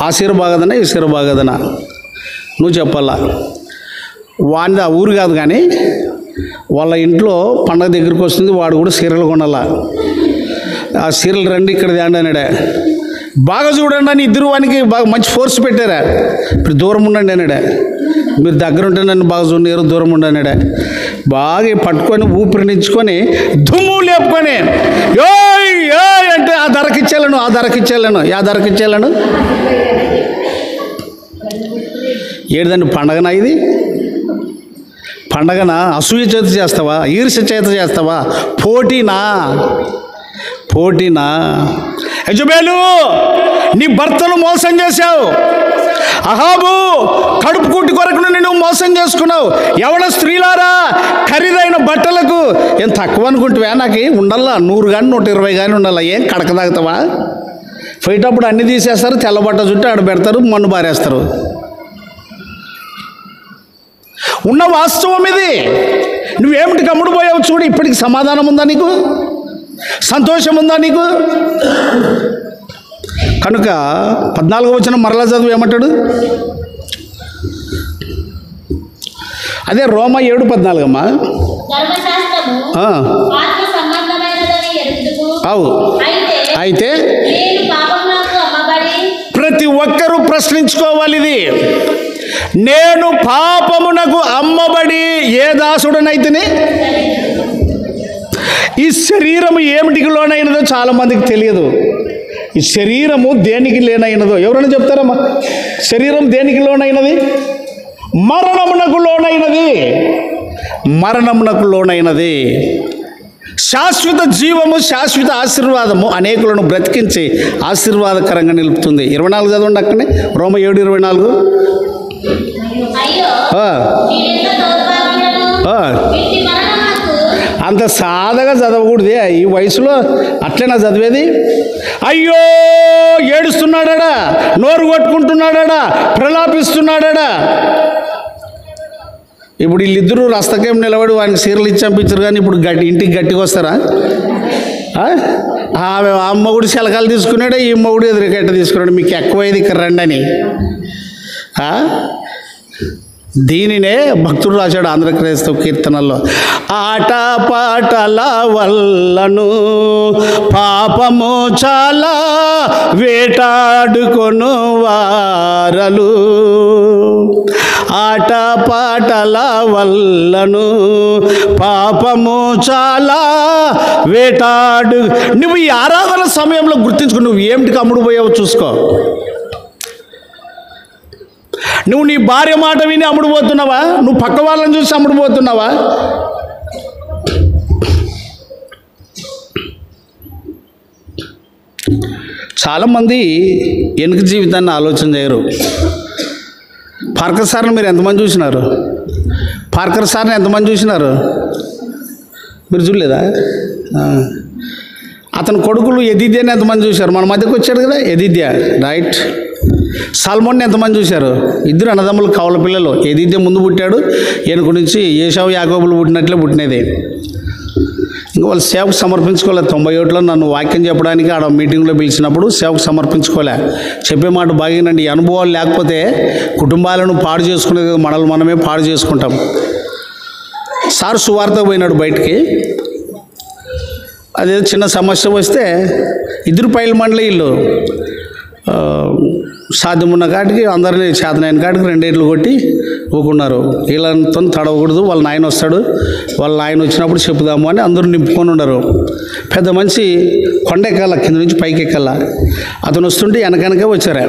ఆ సీర బాగదనా ఈ సీర బాగదనా నువ్వు చెప్పాలా. వాడిది ఆ ఊరు కాదు కానీ వాళ్ళ ఇంట్లో పండగ దగ్గరికి వస్తుంది, వాడు కూడా సీరలు కొనాలా. ఆ సీరలు రండి ఇక్కడ తేండి అన్నాడే. బాగా చూడండి అని ఇద్దరు వానికి బాగా మంచి ఫోర్స్ పెట్టారా. ఇప్పుడు దూరం ఉండండి అన్నాడే, మీరు దగ్గర ఉంటే నన్ను బాగా చూడలేరు, దూరం ఉండన్నాడే. బాగా పట్టుకొని ఊపిరినిచ్చుకొని దుమ్ము లేపుకొని ఏయ్ ఏయ్ అంటే ఆ ధరకిచ్చేళ్ళను, ఆ ధరకిచ్చేళ్ళను, ఆ ధరకిచ్చేళ్ళను. ఏడుదండి పండగనా ఇది? పండగనా? అసూయ చేత చేస్తావా? ఈర్ష్య చేత చేస్తావా? పోటీనా? పోటీనా? యెజబేలు, నీ భర్తను మోసం చేశావు. అహాబు కడుపు కూటి కొరకు నువ్వు మోసం చేసుకున్నావు. ఎవడ స్త్రీలారా, ఖరీదైన బట్టలకు ఏం తక్కువ అనుకుంటువా? నాకు ఉండాలా 100 కానీ 120 కానీ ఉండాలా. ఏం కడక తాగుతావా? పోయేటప్పుడు అన్నీ తీసేస్తారు, తెల్లబట్ట చుట్టూ ఆడ పెడతారు, మన్ను బారేస్తారు. ఉన్న వాస్తవం ఇది. నువ్వేమిటి కమ్ముడు పోయావు చూడు. ఇప్పటికి సమాధానం ఉందా నీకు? సంతోషం ఉందా నీకు? కనుక 14వ వచనం మరలా చదువు, ఏమంటాడు? అదే రోమా 7:14 అమ్మా. అవు అయితే ప్రతి ఒక్కరూ ప్రశ్నించుకోవాలి ఇది. నేను పాపమునకు అమ్మబడి ఏ దాసుడనైతిని? ఈ శరీరము ఏమిటికి లోనైనదో చాలా మందికి తెలియదు. ఈ శరీరము దేనికి లేనైనదో ఎవరైనా చెప్తారమ్మా? శరీరం దేనికి లోనైనది? మరణమునకు లోనైనది. మరణమునకు లోనైనది. శాశ్వత జీవము, శాశ్వత ఆశీర్వాదము అనేకులను బ్రతికించి ఆశీర్వాదకరంగా నిలుపుతుంది. 24 చదవండి అక్కడనే, రోమ 7:24. అంత సాదగా చదవకూడదే ఈ వయసులో. అట్లేనా చదివేది? అయ్యో ఏడుస్తున్నాడా, నోరు కొట్టుకుంటున్నాడా, ప్రలాపిస్తున్నాడా. ఇప్పుడు వీళ్ళిద్దరూ రస్తకేం నిలబడి వానికి సీరలు ఇచ్చి పంపించారు, కానీ ఇప్పుడు ఇంటికి గట్టిగా వస్తారా? ఆ మొగుడు శలకాలు తీసుకున్నాడే, ఈ మొగుడు ఎదురుగట్ట తీసుకున్నాడు, మీకు ఎక్కువైంది ఇక్కడ రండి అని. దీనినే భక్తుడు రాశాడు ఆంధ్ర క్రైస్తవ కీర్తనల్లో. ఆట పాటల వల్లను పాపము చాలా వేటాడుకొను వారలు. ఆట పాటల వల్లను పాపము చాలా వేటాడు. నువ్వు ఈ ఆరాధన సమయంలో గుర్తించుకో, నువ్వు ఏమిటికి అమ్ముడు పోయావో చూసుకో. నువ్వు నీ భార్య మాట విని అమ్ముడుపోతున్నావా? నువ్వు పక్క వాళ్ళని చూసి అమ్ముడుపోతున్నావా? చాలామంది వెనుక జీవితాన్ని ఆలోచన చేయరు. పార్కర్ సార్ని మీరు ఎంతమంది చూసినారు? పార్కర్ సార్ని ఎంతమంది చూసినారు? మీరు చూడలేదా? అతని కొడుకులు ఎదిద్యాని ఎంతమంది చూశారు? మన మధ్యకి వచ్చాడు కదా ఎదిద్య, రైట్. సల్మోన్ని ఎంతమంది చూశారు? 2 అన్నదమ్ములు కవల పిల్లలు. ఎదిద్య ముందు పుట్టాడు, వెనుక నుంచి ఏశావు యాకోబులు పుట్టినట్లే పుట్టినది. ఇంకా వాళ్ళు సేవకు సమర్పించుకోలే. 97లో నన్ను వాక్యం చెప్పడానికి ఆడ మీటింగ్లో పిలిచినప్పుడు సేవకు సమర్పించుకోలే. చెప్పే మాట బాగినండి. ఈ అనుభవాలు లేకపోతే కుటుంబాలను పాడు చేసుకునేది, మనమే పాడు చేసుకుంటాం. సార్ సువార్త పోయినాడు బయటికి. అదేదో చిన్న సమస్య వస్తే 2 పైల మండలి వీళ్ళు సాధ్యమున్న కాటికి అందరినీ చేతనైన కాటికి 2 ఏట్లు కొట్టి ఊకున్నారు. వీళ్ళతో తడవకూడదు, వాళ్ళ నాయన వస్తాడు, వాళ్ళ నాయన వచ్చినప్పుడు చెప్పుదాము అని అందరూ నింపుకొని ఉండరు. పెద్ద మనిషి కొండెక్కాల, కింద నుంచి పైకి ఎక్కాల. అతను వస్తుంటే వెనకనకే వచ్చారా.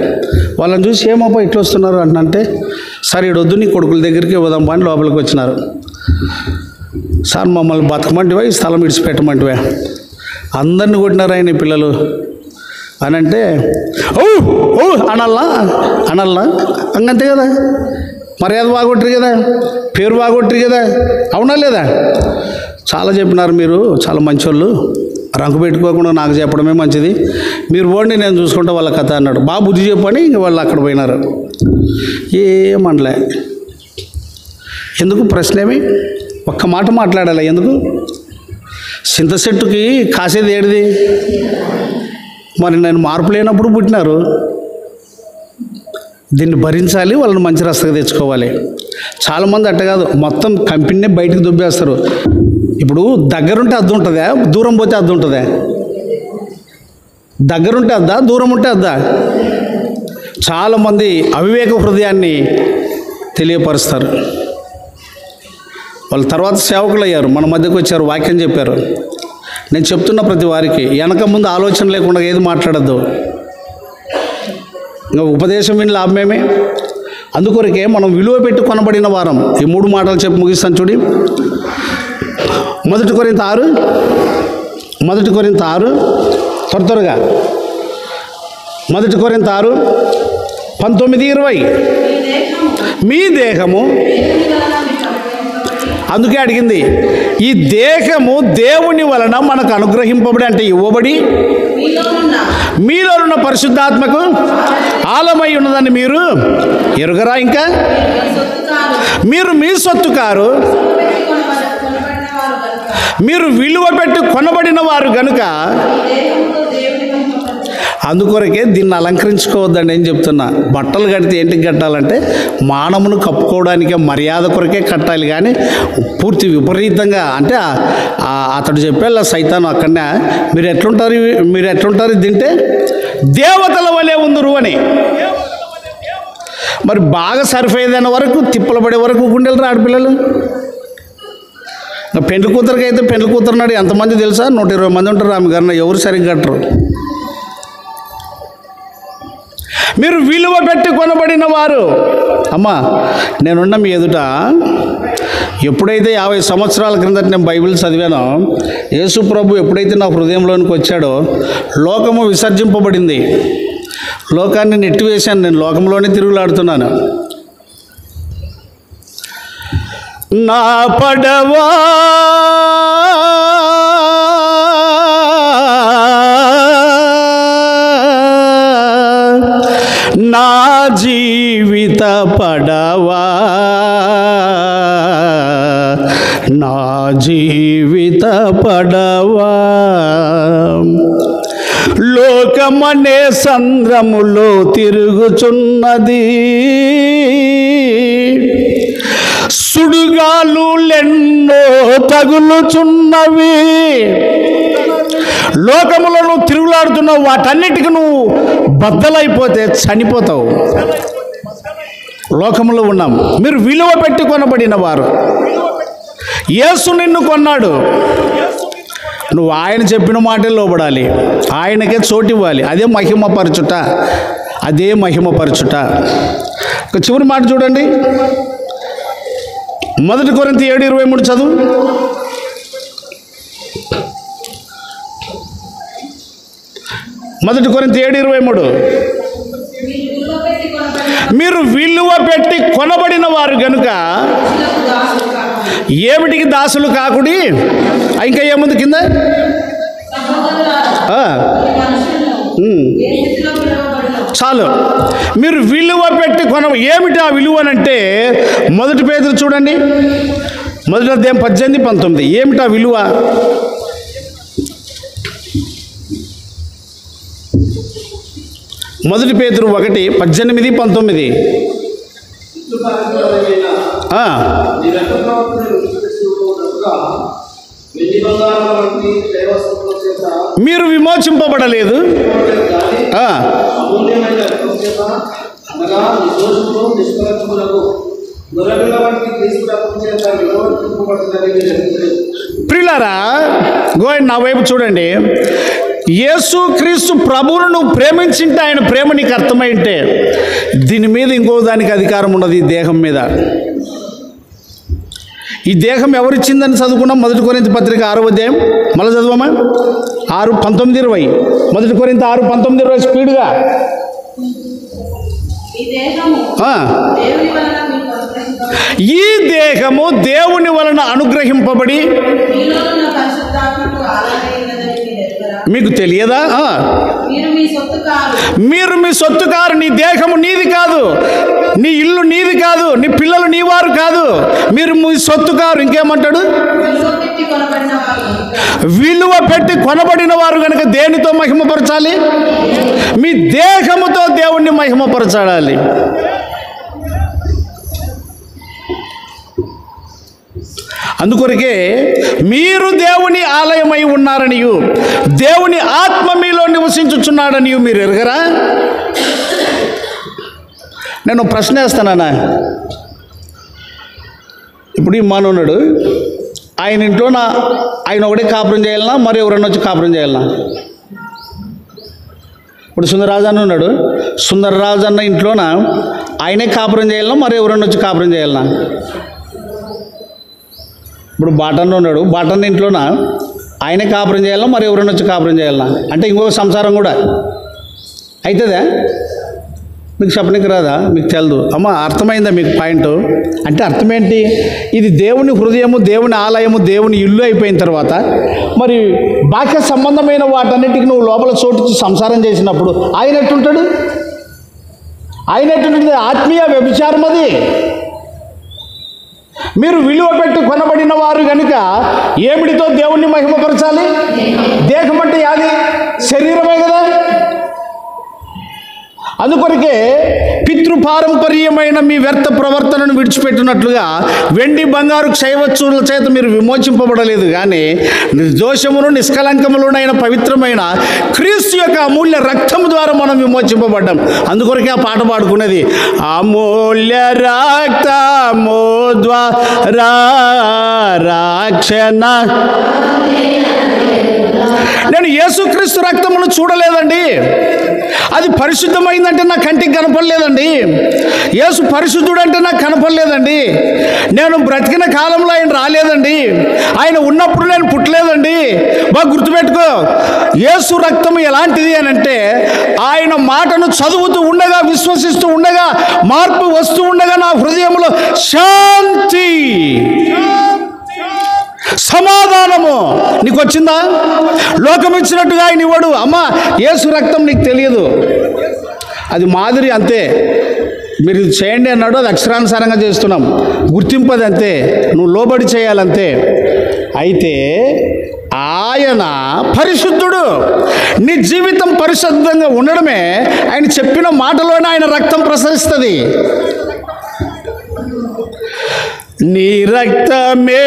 వాళ్ళని చూసి ఏమప్పా ఇట్లా వస్తున్నారు అంటే, సార్ ఈడొద్దు, నీ కొడుకుల దగ్గరికి ఇవ్వదాం అని లోపలికి వచ్చినారు. సార్ మమ్మల్ని బతకమంటివా, ఈ స్థలం విడిచిపెట్టమంటివా? అందరిని కొట్టినారు ఆయన పిల్లలు అని అంటే, ఓ ఓ అనల్లా అంతే కదా. మర్యాద బాగొట్టరు కదా, పేరు బాగొట్టరు కదా, అవునా లేదా? చాలా చెప్పినారు మీరు, చాలా మంచోళ్ళు, రంగు పెట్టుకోకుండా నాకు చెప్పడమే మంచిది, మీరు పోండి నేను చూసుకుంటా వాళ్ళ కథ అన్నాడు. బాగా బుద్ధి చెప్పని ఇంక వాళ్ళు అక్కడ పోయినారు. ఏమనలే. ఎందుకు? ప్రశ్న ఏమి? ఒక్క మాట మాట్లాడాలి. ఎందుకు? చింత చెట్టుకి కాసేది ఏడిది? మరి నేను మార్పు లేనప్పుడు పుట్టినారు, దీన్ని భరించాలి, వాళ్ళని మంచి రస్తగా తెచ్చుకోవాలి. చాలామంది అట్ట కాదు, మొత్తం కంపెనీనే బయటకు దుబ్బేస్తారు. ఇప్పుడు దగ్గరుంటే అద్దం ఉంటుందా, దూరం పోతే అద్దం ఉంటుందా? దగ్గరుంటే అద్దా, దూరం ఉంటే అద్దా? చాలామంది అవివేక హృదయాన్ని తెలియపరుస్తారు. వాళ్ళ తర్వాత సేవకులు అయ్యారు, మన మధ్యకు వచ్చారు, వాక్యం చెప్పారు. నేను చెప్తున్న ప్రతి వారికి వెనక ముందు ఆలోచన లేకుండా ఏది మాట్లాడద్దు. ఇంకా ఉపదేశం విని లాభమేమే. అందుకొరకే మనం విలువ పెట్టి కొనబడిన వారం. ఈ 3 మాటలు చెప్పి ముగిస్తాను చూడి. 1 కొరింథీ 6 త్వరగా 1 కొరింథీ 6 19-20. మీ దేహము, అందుకే అడిగింది, ఈ దేహము దేవుని వలన మనకు అనుగ్రహింపబడి, అంటే ఇవ్వబడి, మీలో ఉన్న పరిశుద్ధాత్మకు ఆలమై ఉన్నదని మీరు ఎరుగరా? ఇంకా మీరు మీ సొత్తు కారు, మీరు విలువ పెట్టి కొనబడిన వారు గనుక. అందుకొరకే దీన్ని అలంకరించుకోవద్దండి ఏం చెప్తున్నా. బట్టలు కడితే ఏంటికి కట్టాలంటే మానమును కప్పుకోవడానికే, మర్యాద కొరకే కట్టాలి. కానీ పూర్తి విపరీతంగా అంటే అతడు చెప్పేలా సైతాను అక్కడనే మీరు ఎట్లుంటారు తింటే దేవతల వలె ఉందరు అని. మరి బాగా సరిపోయేదైన వరకు, తిప్పలు పడే వరకు గుండెలు ఆడపిల్లలు. పెండ్లి కూతురికి అయితే పెండ్లి కూతురున్నాడు ఎంతమంది తెలుసా? 120 మంది ఉంటారు ఆమె గారిన, ఎవరు సరిగ్గా కట్టరు. మీరు విలువ పెట్టి కొనబడిన వారు. అమ్మా, నేనున్న మీ ఎదుట ఎప్పుడైతే 50 సంవత్సరాల క్రిందట నేను బైబిల్ చదివానో, యేసు ప్రభు ఎప్పుడైతే నా హృదయంలోనికి వచ్చాడో లోకము విసర్జింపబడింది. లోకాన్ని నెట్టివేశాను, నేను లోకంలోనే తిరుగులాడుతున్నాను. నా పడవా నా జీవిత పడవా, నా జీవిత పడవా, లోకమనే సంద్రములో తిరుగుచున్నది, సుడుగాలులెన్నో తగులుచున్నవి. లోకములో నువ్వు తిరుగులాడుతున్నావు, వాటన్నిటికీ నువ్వు బద్దలైపోతే చనిపోతావు. లోకములో ఉన్నాం. మీరు విలువ పెట్టి కొనబడిన వారు. యేసు నిన్ను కొన్నాడు, నువ్వు ఆయన చెప్పిన మాటే లోబడాలి, ఆయనకే చోటు ఇవ్వాలి. అదే మహిమపరచుట, అదే మహిమపరచుట. చివరి మాట చూడండి, 1 కొరింథీ 7:23 చదువు. మొదటి కొరింథీ 7:23. మీరు విలువ పెట్టి కొనబడిన వారు గనుక ఏమిటికి దాసులు కాకుడి. ఇంకా ఏముంది కింద? చాలు. మీరు విలువ పెట్టి ఏమిటి ఆ విలువ అంటే 1 పేతురు చూడండి, 1 అధ్యాయం 18-19. ఏమిటి ఆ విలువ? మొదటి పేతురు 1:18-19. మీరు విమోచింపబడలేదు, ప్రియులారా గోయ్ నా వైపు చూడండి. యేసు క్రీస్తు ప్రభువును నువ్వు ప్రేమించింటే, ఆయన ప్రేమ నీకు అర్థమైంటే, దీని మీద ఇంకో దానికి అధికారం ఉన్నది. ఈ దేహం మీద, ఈ దేహం ఎవరిచ్చిందని చదువుకున్నాం. 1 కొరింథీ పత్రిక 6వ అధ్యాయం మళ్ళీ చదవమా. 6:19-20. 1 కొరింథీ 6:19-20 స్పీడ్గా. ఈ దేహము దేవుని వలన అనుగ్రహింపబడి మీకు తెలియదా? మీరు మీ సొత్తు కారు. నీ దేహము నీది కాదు, నీ ఇల్లు నీది కాదు, నీ పిల్లలు నీ వారు కాదు, మీరు మీ సొత్తు కారు. ఇంకేమంటాడు? విలువ పెట్టి కొనబడిన వారు కనుక దేనితో మహిమపరచాలి? మీ దేహముతో దేవుణ్ణి మహిమపరచాలి. అందుకొరకే మీరు దేవుని ఆలయమై ఉన్నారనియు దేవుని ఆత్మ మీలో నివసించుచున్నాడనియు మీరు ఎరగరా? నేను ప్రశ్న వేస్తానా? ఇప్పుడు ఈ మానవుడు ఆయన ఇంట్లో ఆయన ఒకటే కాపురం చేయాలన్నా, మరి ఎవరన్నా వచ్చి కాపురం చేయాలన్నా? ఇప్పుడు సుందరరాజు అన్న ఉన్నాడు, సుందరరాజు అన్న ఇంట్లోన ఆయనే కాపురం చేయాలన్నా, మరి ఎవరన్నా వచ్చి కాపురం చేయాలన్నా? ఇప్పుడు బాటన్న ఉన్నాడు, బాటన్న ఇంట్లోన ఆయనే కాపురం చేయాలన్నా, మరి ఎవరైనా వచ్చి కాపురం చేయాలన్నా? అంటే ఇంకొక సంసారం కూడా అవుతుందా? మీకు చెప్పనికి రాదా? మీకు తెలదు. అమ్మ అర్థమైందా మీకు పాయింట్? అంటే అర్థమేంటి? ఇది దేవుని హృదయము, దేవుని ఆలయము, దేవుని ఇల్లు అయిపోయిన తర్వాత మరి బాహ్య సంబంధమైన వాటన్నిటికి నువ్వు లోపల చోటు సంసారం చేసినప్పుడు ఆయన ఎట్టుంటాడు? ఆయన ఎట్టుంటుంది? ఆత్మీయ వ్యభిచారం అది. మీరు విలువ పెట్టి కొనబడిన వారు కనుక ఏమిడితో దేవుణ్ణి మహిమపరచాలి? దేహం అంటే యాది శరీరమే కదా. అందుకొరకే పితృపారంపర్యమైన మీ వ్యర్థ ప్రవర్తనను విడిచిపెట్టినట్లుగా వెండి బంగారు క్షయవస్తువుల చేత మీరు విమోచింపబడలేదు, కానీ నిర్దోషమును నిష్కలంకములునైన పవిత్రమైన క్రీస్తు యొక్క అమూల్య రక్తము ద్వారా మనం విమోచింపబడ్డాం. అందుకొరకే ఆ పాట పాడుకునేది, అమూల్య రక్తము ద్వారా రక్షణ. నేను యేసుక్రీస్తు రక్తమును చూడలేదండి, అది పరిశుద్ధమైందంటే నా కంటికి కనపడలేదండి. యేసు పరిశుద్ధుడు అంటే నాకు కనపడలేదండి. నేను బ్రతికిన కాలంలో ఆయన రాలేదండి, ఆయన ఉన్నప్పుడు నేను పుట్టలేదండి. బాగా గుర్తుపెట్టుకో, యేసు రక్తము ఎలాంటిది అని అంటే ఆయన మాటను చదువుతూ ఉండగా, విశ్వసిస్తూ ఉండగా, మార్పు వస్తూ ఉండగా నా హృదయంలో శాంతి, సమాధానము నీకు వచ్చిందా? లోకం ఇచ్చినట్టుగా ఆయన ఇవ్వడు. అమ్మా యేసు రక్తం నీకు తెలియదు, అది మాదిరి అంతే. మీరు ఇది చేయండి అన్నాడు, అది అక్షరానుసారంగా చేస్తున్నాం. గుర్తింపు అది అంతే, నువ్వు లోబడి చేయాలంతే. అయితే ఆయన పరిశుద్ధుడు. నీ జీవితం పరిశుద్ధంగా ఉండడమే ఆయన చెప్పిన మాటలోనే ఆయన రక్తం ప్రసరిస్తుంది. నీ రక్తమే,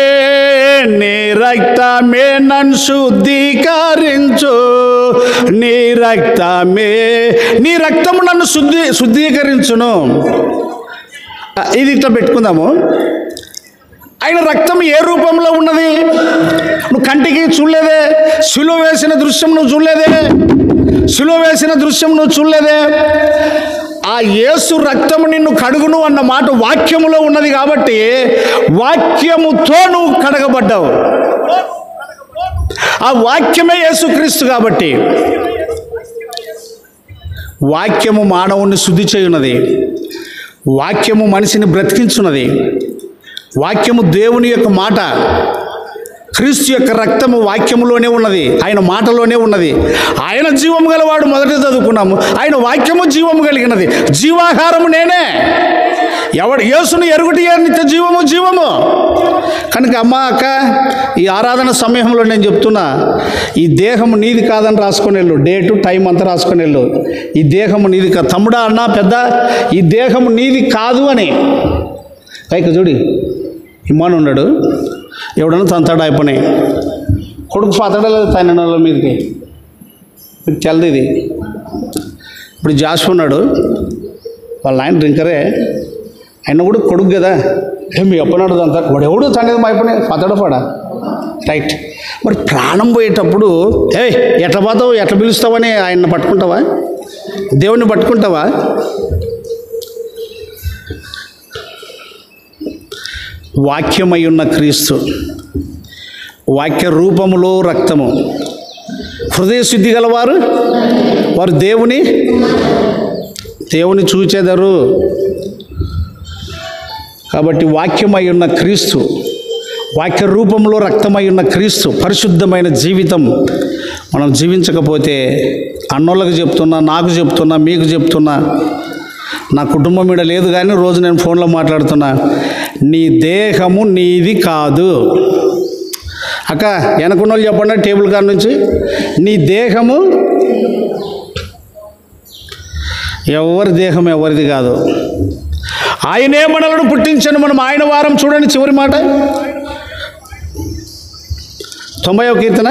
నీ రక్తమే నన్ను శుద్ధీకరించు, నీ రక్తమే, నీ రక్తము నన్ను శుద్ధీకరించును. ఇది ఇట్లా పెట్టుకుందాము. ఆయన రక్తం ఏ రూపంలో ఉన్నది? నువ్వు కంటికి చూడలేదే. శిలువ వేసిన దృశ్యం నువ్వు చూడలేదే. శిలువ వేసిన దృశ్యం నువ్వు చూడలేదే. ఆ యేసు రక్తము నిన్ను కడుగును అన్న మాట వాక్యములో ఉన్నది కాబట్టి వాక్యముతో నువ్వు కడగబడ్డావు. ఆ వాక్యమే యేసుక్రీస్తు కాబట్టి వాక్యము మానవుని శుద్ధి చేయున్నది, వాక్యము మనిషిని బ్రతికించున్నది, వాక్యము దేవుని యొక్క మాట. క్రీస్తు యొక్క రక్తము వాక్యములోనే ఉన్నది, ఆయన మాటలోనే ఉన్నది. ఆయన జీవము గలవాడు, మొదట చదువుకున్నాము. ఆయన వాక్యము జీవము కలిగినది, జీవాహారము నేనే. ఎవడు యేసును ఎరుగుటి నిత్య జీవము జీవము. కనుక అమ్మ అక్క, ఈ ఆరాధన సమయంలో నేను చెప్తున్నా, ఈ దేహము నీది కాదని రాసుకొని వెళ్ళు, డేటు టైం అంతా రాసుకొని వెళ్ళు. ఈ దేహము నీది కాదు. తమ్ముడా అన్నా పెద్ద, ఈ దేహము నీది కాదు అని. పైకి చూడి, ఇమ్మాను ఉన్నాడు, ఎవడన్నా తంతాడు అయిపోయినాయి, కొడుకు పాతడలేదు పైన వాళ్ళ మీదకి. మీకు తెలదు ఇది. ఇప్పుడు జాష్ ఉన్నాడు, వాళ్ళ ఆయన డ్రింకరే, ఆయన కూడా కొడుకు కదా. మీ ఎప్పనాడు తంతా, వాడు ఎవడు తండేది మా అయిపోయినాయి, పాతడ పాడా రైట్. మరి ప్రాణం పోయేటప్పుడు ఎట్లా పోతావు, ఎట్లా పిలుస్తావని ఆయన్ని పట్టుకుంటావా? దేవుణ్ణి పట్టుకుంటావా? వాక్యమై ఉన్న క్రీస్తు, వాక్య రూపములో రక్తము. హృదయ శుద్ధి గలవారు వారు దేవుని చూచెదరు. కాబట్టి వాక్యమై ఉన్న క్రీస్తు, వాక్య రూపంలో రక్తమై ఉన్న క్రీస్తు పరిశుద్ధమైన జీవితం మనం జీవించకపోతే అన్నోళ్ళకి చెప్తున్నా, నాకు చెప్తున్నా, మీకు చెప్తున్నా, నా కుటుంబం మీద లేదు కానీ రోజు నేను ఫోన్లో మాట్లాడుతున్నా, నీ దేహము నీది కాదు. అక్క వెనకున్న వాళ్ళు చెప్పండి టేబుల్ కాడ నుంచి, నీ దేహము ఎవరి దేహం ఎవరిది కాదు. ఆయనే మనలను పుట్టించను, మనం ఆయన వారం. చూడండి చివరి మాట 90వ కీర్తన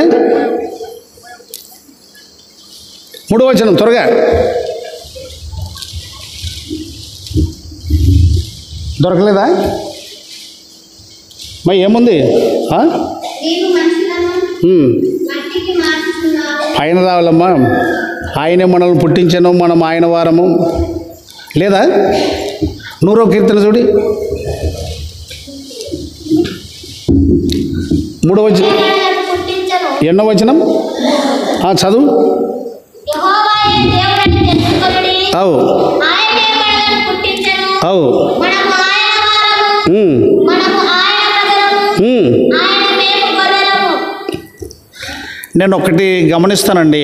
3వ వచనం, త్వరగా. దొరకలేదా? మరి ఏముంది? పైన రావాలమ్మా. ఆయనే మనల్ని పుట్టించను, మనం ఆయన వారము. లేదా 100వ కీర్తన చూడి 3వ వచనం, ఎన్నో వచనం చదువు. అవు అవు నేను ఒకటి గమనిస్తానండి,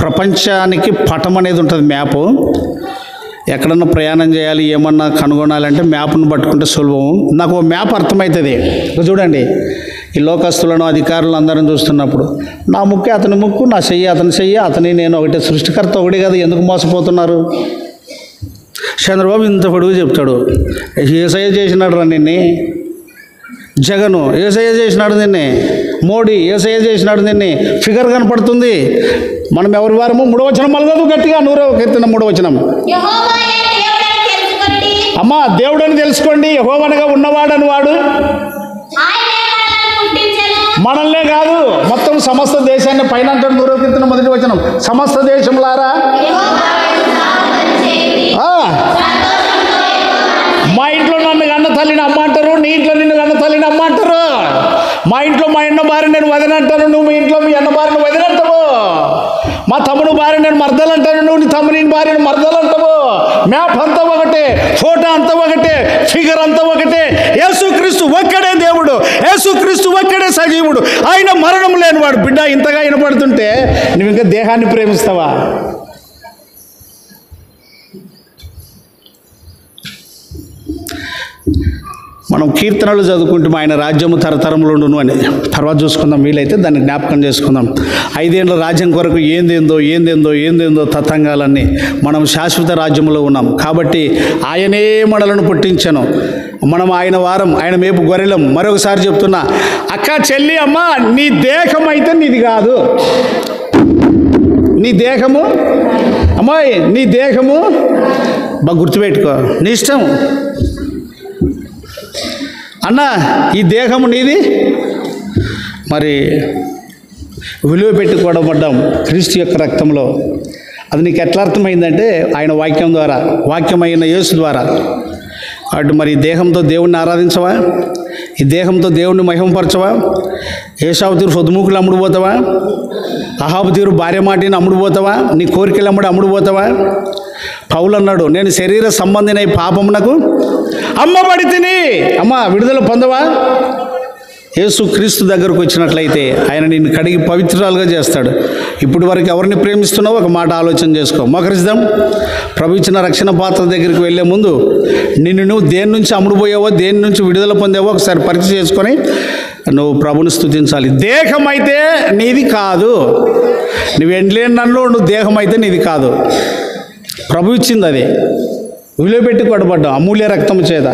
ప్రపంచానికి పటం అనేది ఉంటుంది, మ్యాపు. ఎక్కడన్నా ప్రయాణం చేయాలి, ఏమన్నా కనుగొనాలంటే మ్యాప్ను పట్టుకుంటే సులభం. నాకు ఓ మ్యాప్ అర్థమవుతుంది. చూడండి, ఈ లోకస్తులను, అధికారులు అందరం చూస్తున్నప్పుడు నా ముక్కు అతని ముక్కు, నా చెయ్యి అతని చెయ్యి, అతని నేను ఒకటే, సృష్టికర్త ఒకటి కదా, ఎందుకు మోసపోతున్నారు? చంద్రబాబు ఇంత పొడుగు చెప్తాడు, ఏసయ్య చేసినాడు రా నిన్నే, జగను ఏసయ్య చేసినాడు నిన్నే, మోడీ ఏసయ్య చేసినాడు నిన్నే, ఫిగర్ కనపడుతుంది. మనం ఎవరి వారము? 3వ వచనం మళ్ళీ గట్టిగా 100వ కీర్తన 3వ వచనం. అమ్మా, దేవుడని తెలుసుకోండి, యెహోవాగా ఉన్నవాడని వాడు మనల్నే కాదు మొత్తం సమస్త దేశాన్ని పైన అంటాడు. 100వ కీర్తన 1వ వచనం, సమస్త దేశంలారా మా ఇంట్లో నన్ను కన్న తల్లిని అమ్మ అంటారు, నీ ఇంట్లో నిన్ను కన్న తల్లిని అమ్మ అంటారు. మా ఇంట్లో మా అన్న భార్య నేను వదినంటాను, నువ్వు మీ ఇంట్లో మీ అన్న భార్యను వదినంటావు. మా తమ్ముడు భార్య నేను మర్దలంటాను, నువ్వు నీ తమ్ముని భార్యను మర్దలంటావు. మ్యాప్ అంతా ఒకటే, ఫోటో అంతా ఒకటే, ఫిగర్ అంతా ఒకటే. యేసుక్రీస్తు ఒక్కడే దేవుడు, యేసుక్రీస్తు ఒక్కడే సజీవుడు, ఆయన మరణం లేనివాడు. బిడ్డ, ఇంతగా వినపడుతుంటే నువ్వు ఇంకా దేహాన్ని ప్రేమిస్తావా? మనం కీర్తనలు చదువుకుంటే ఆయన రాజ్యము తరతరములు ఉండును అని తర్వాత చూసుకుందాం, వీలైతే దాన్ని జ్ఞాపకం చేసుకుందాం. 5 ఏళ్ళ రాజ్యం కొరకు ఏందేందో తతంగాలన్నీ. మనం శాశ్వత రాజ్యంలో ఉన్నాం కాబట్టి ఆయనే మనలను పుట్టించను, మనం ఆయన వారం, ఆయన మేపు గొర్రెలం. మరొకసారి చెప్తున్నా, అక్క, చెల్లి, అమ్మ, నీ దేహం అయితే నీది కాదు. నీ దేహము, అమ్మాయి, నీ దేహము బాగా గుర్తుపెట్టుకో, నీ ఇష్టం. అన్న, ఈ దేహము నీది. మరి విలువ పెట్టుకోవడం క్రీస్తు యొక్క రక్తంలో. అది నీకు ఎట్లా అర్థమైందంటే ఆయన వాక్యం ద్వారా, వాక్యమైన యేసు ద్వారా. అటు మరి ఈ దేహంతో దేవుణ్ణి ఆరాధించవా? ఈ దేహంతో దేవుణ్ణి మహిమపరచవా? ఏశావు తీరు పొద్దుమూకులు అమ్ముడుపోతావా? అహాబు తీరు భార్య మాటిని అమ్ముడుపోతావా? నీ కోరికలు అమ్ముడుపోతావా? పౌలు అన్నాడు, నేను శరీర సంబంధినై పాపమునకు అమ్మబడి తిని. అమ్మ, విడుదల పొందవా? యేసు క్రీస్తు దగ్గరకు వచ్చినట్లయితే ఆయన నిన్ను కడిగి పవిత్రాలుగా చేస్తాడు. ఇప్పుడు వరకు ఎవరిని ప్రేమిస్తున్నావో ఒక మాట ఆలోచన చేసుకో. మోకరిద్దాం. ప్రభు ఇచ్చిన రక్షణ పాత్ర దగ్గరికి వెళ్ళే ముందు నిన్ను నువ్వు దేని నుంచి అమ్ముడుపోయావో, దేని నుంచి విడుదల పొందావో ఒకసారి పరీక్ష చేసుకొని నువ్వు ప్రభుని స్తుతించాలి. దేహం అయితే నీది కాదు. నువ్వు ఎండలేని నన్ను, నువ్వు దేహం అయితే నీది కాదు. ప్రభు ఇచ్చింది, అది విలువ పెట్టి కొట్టబడ్డావు అమూల్య రక్తం చేత.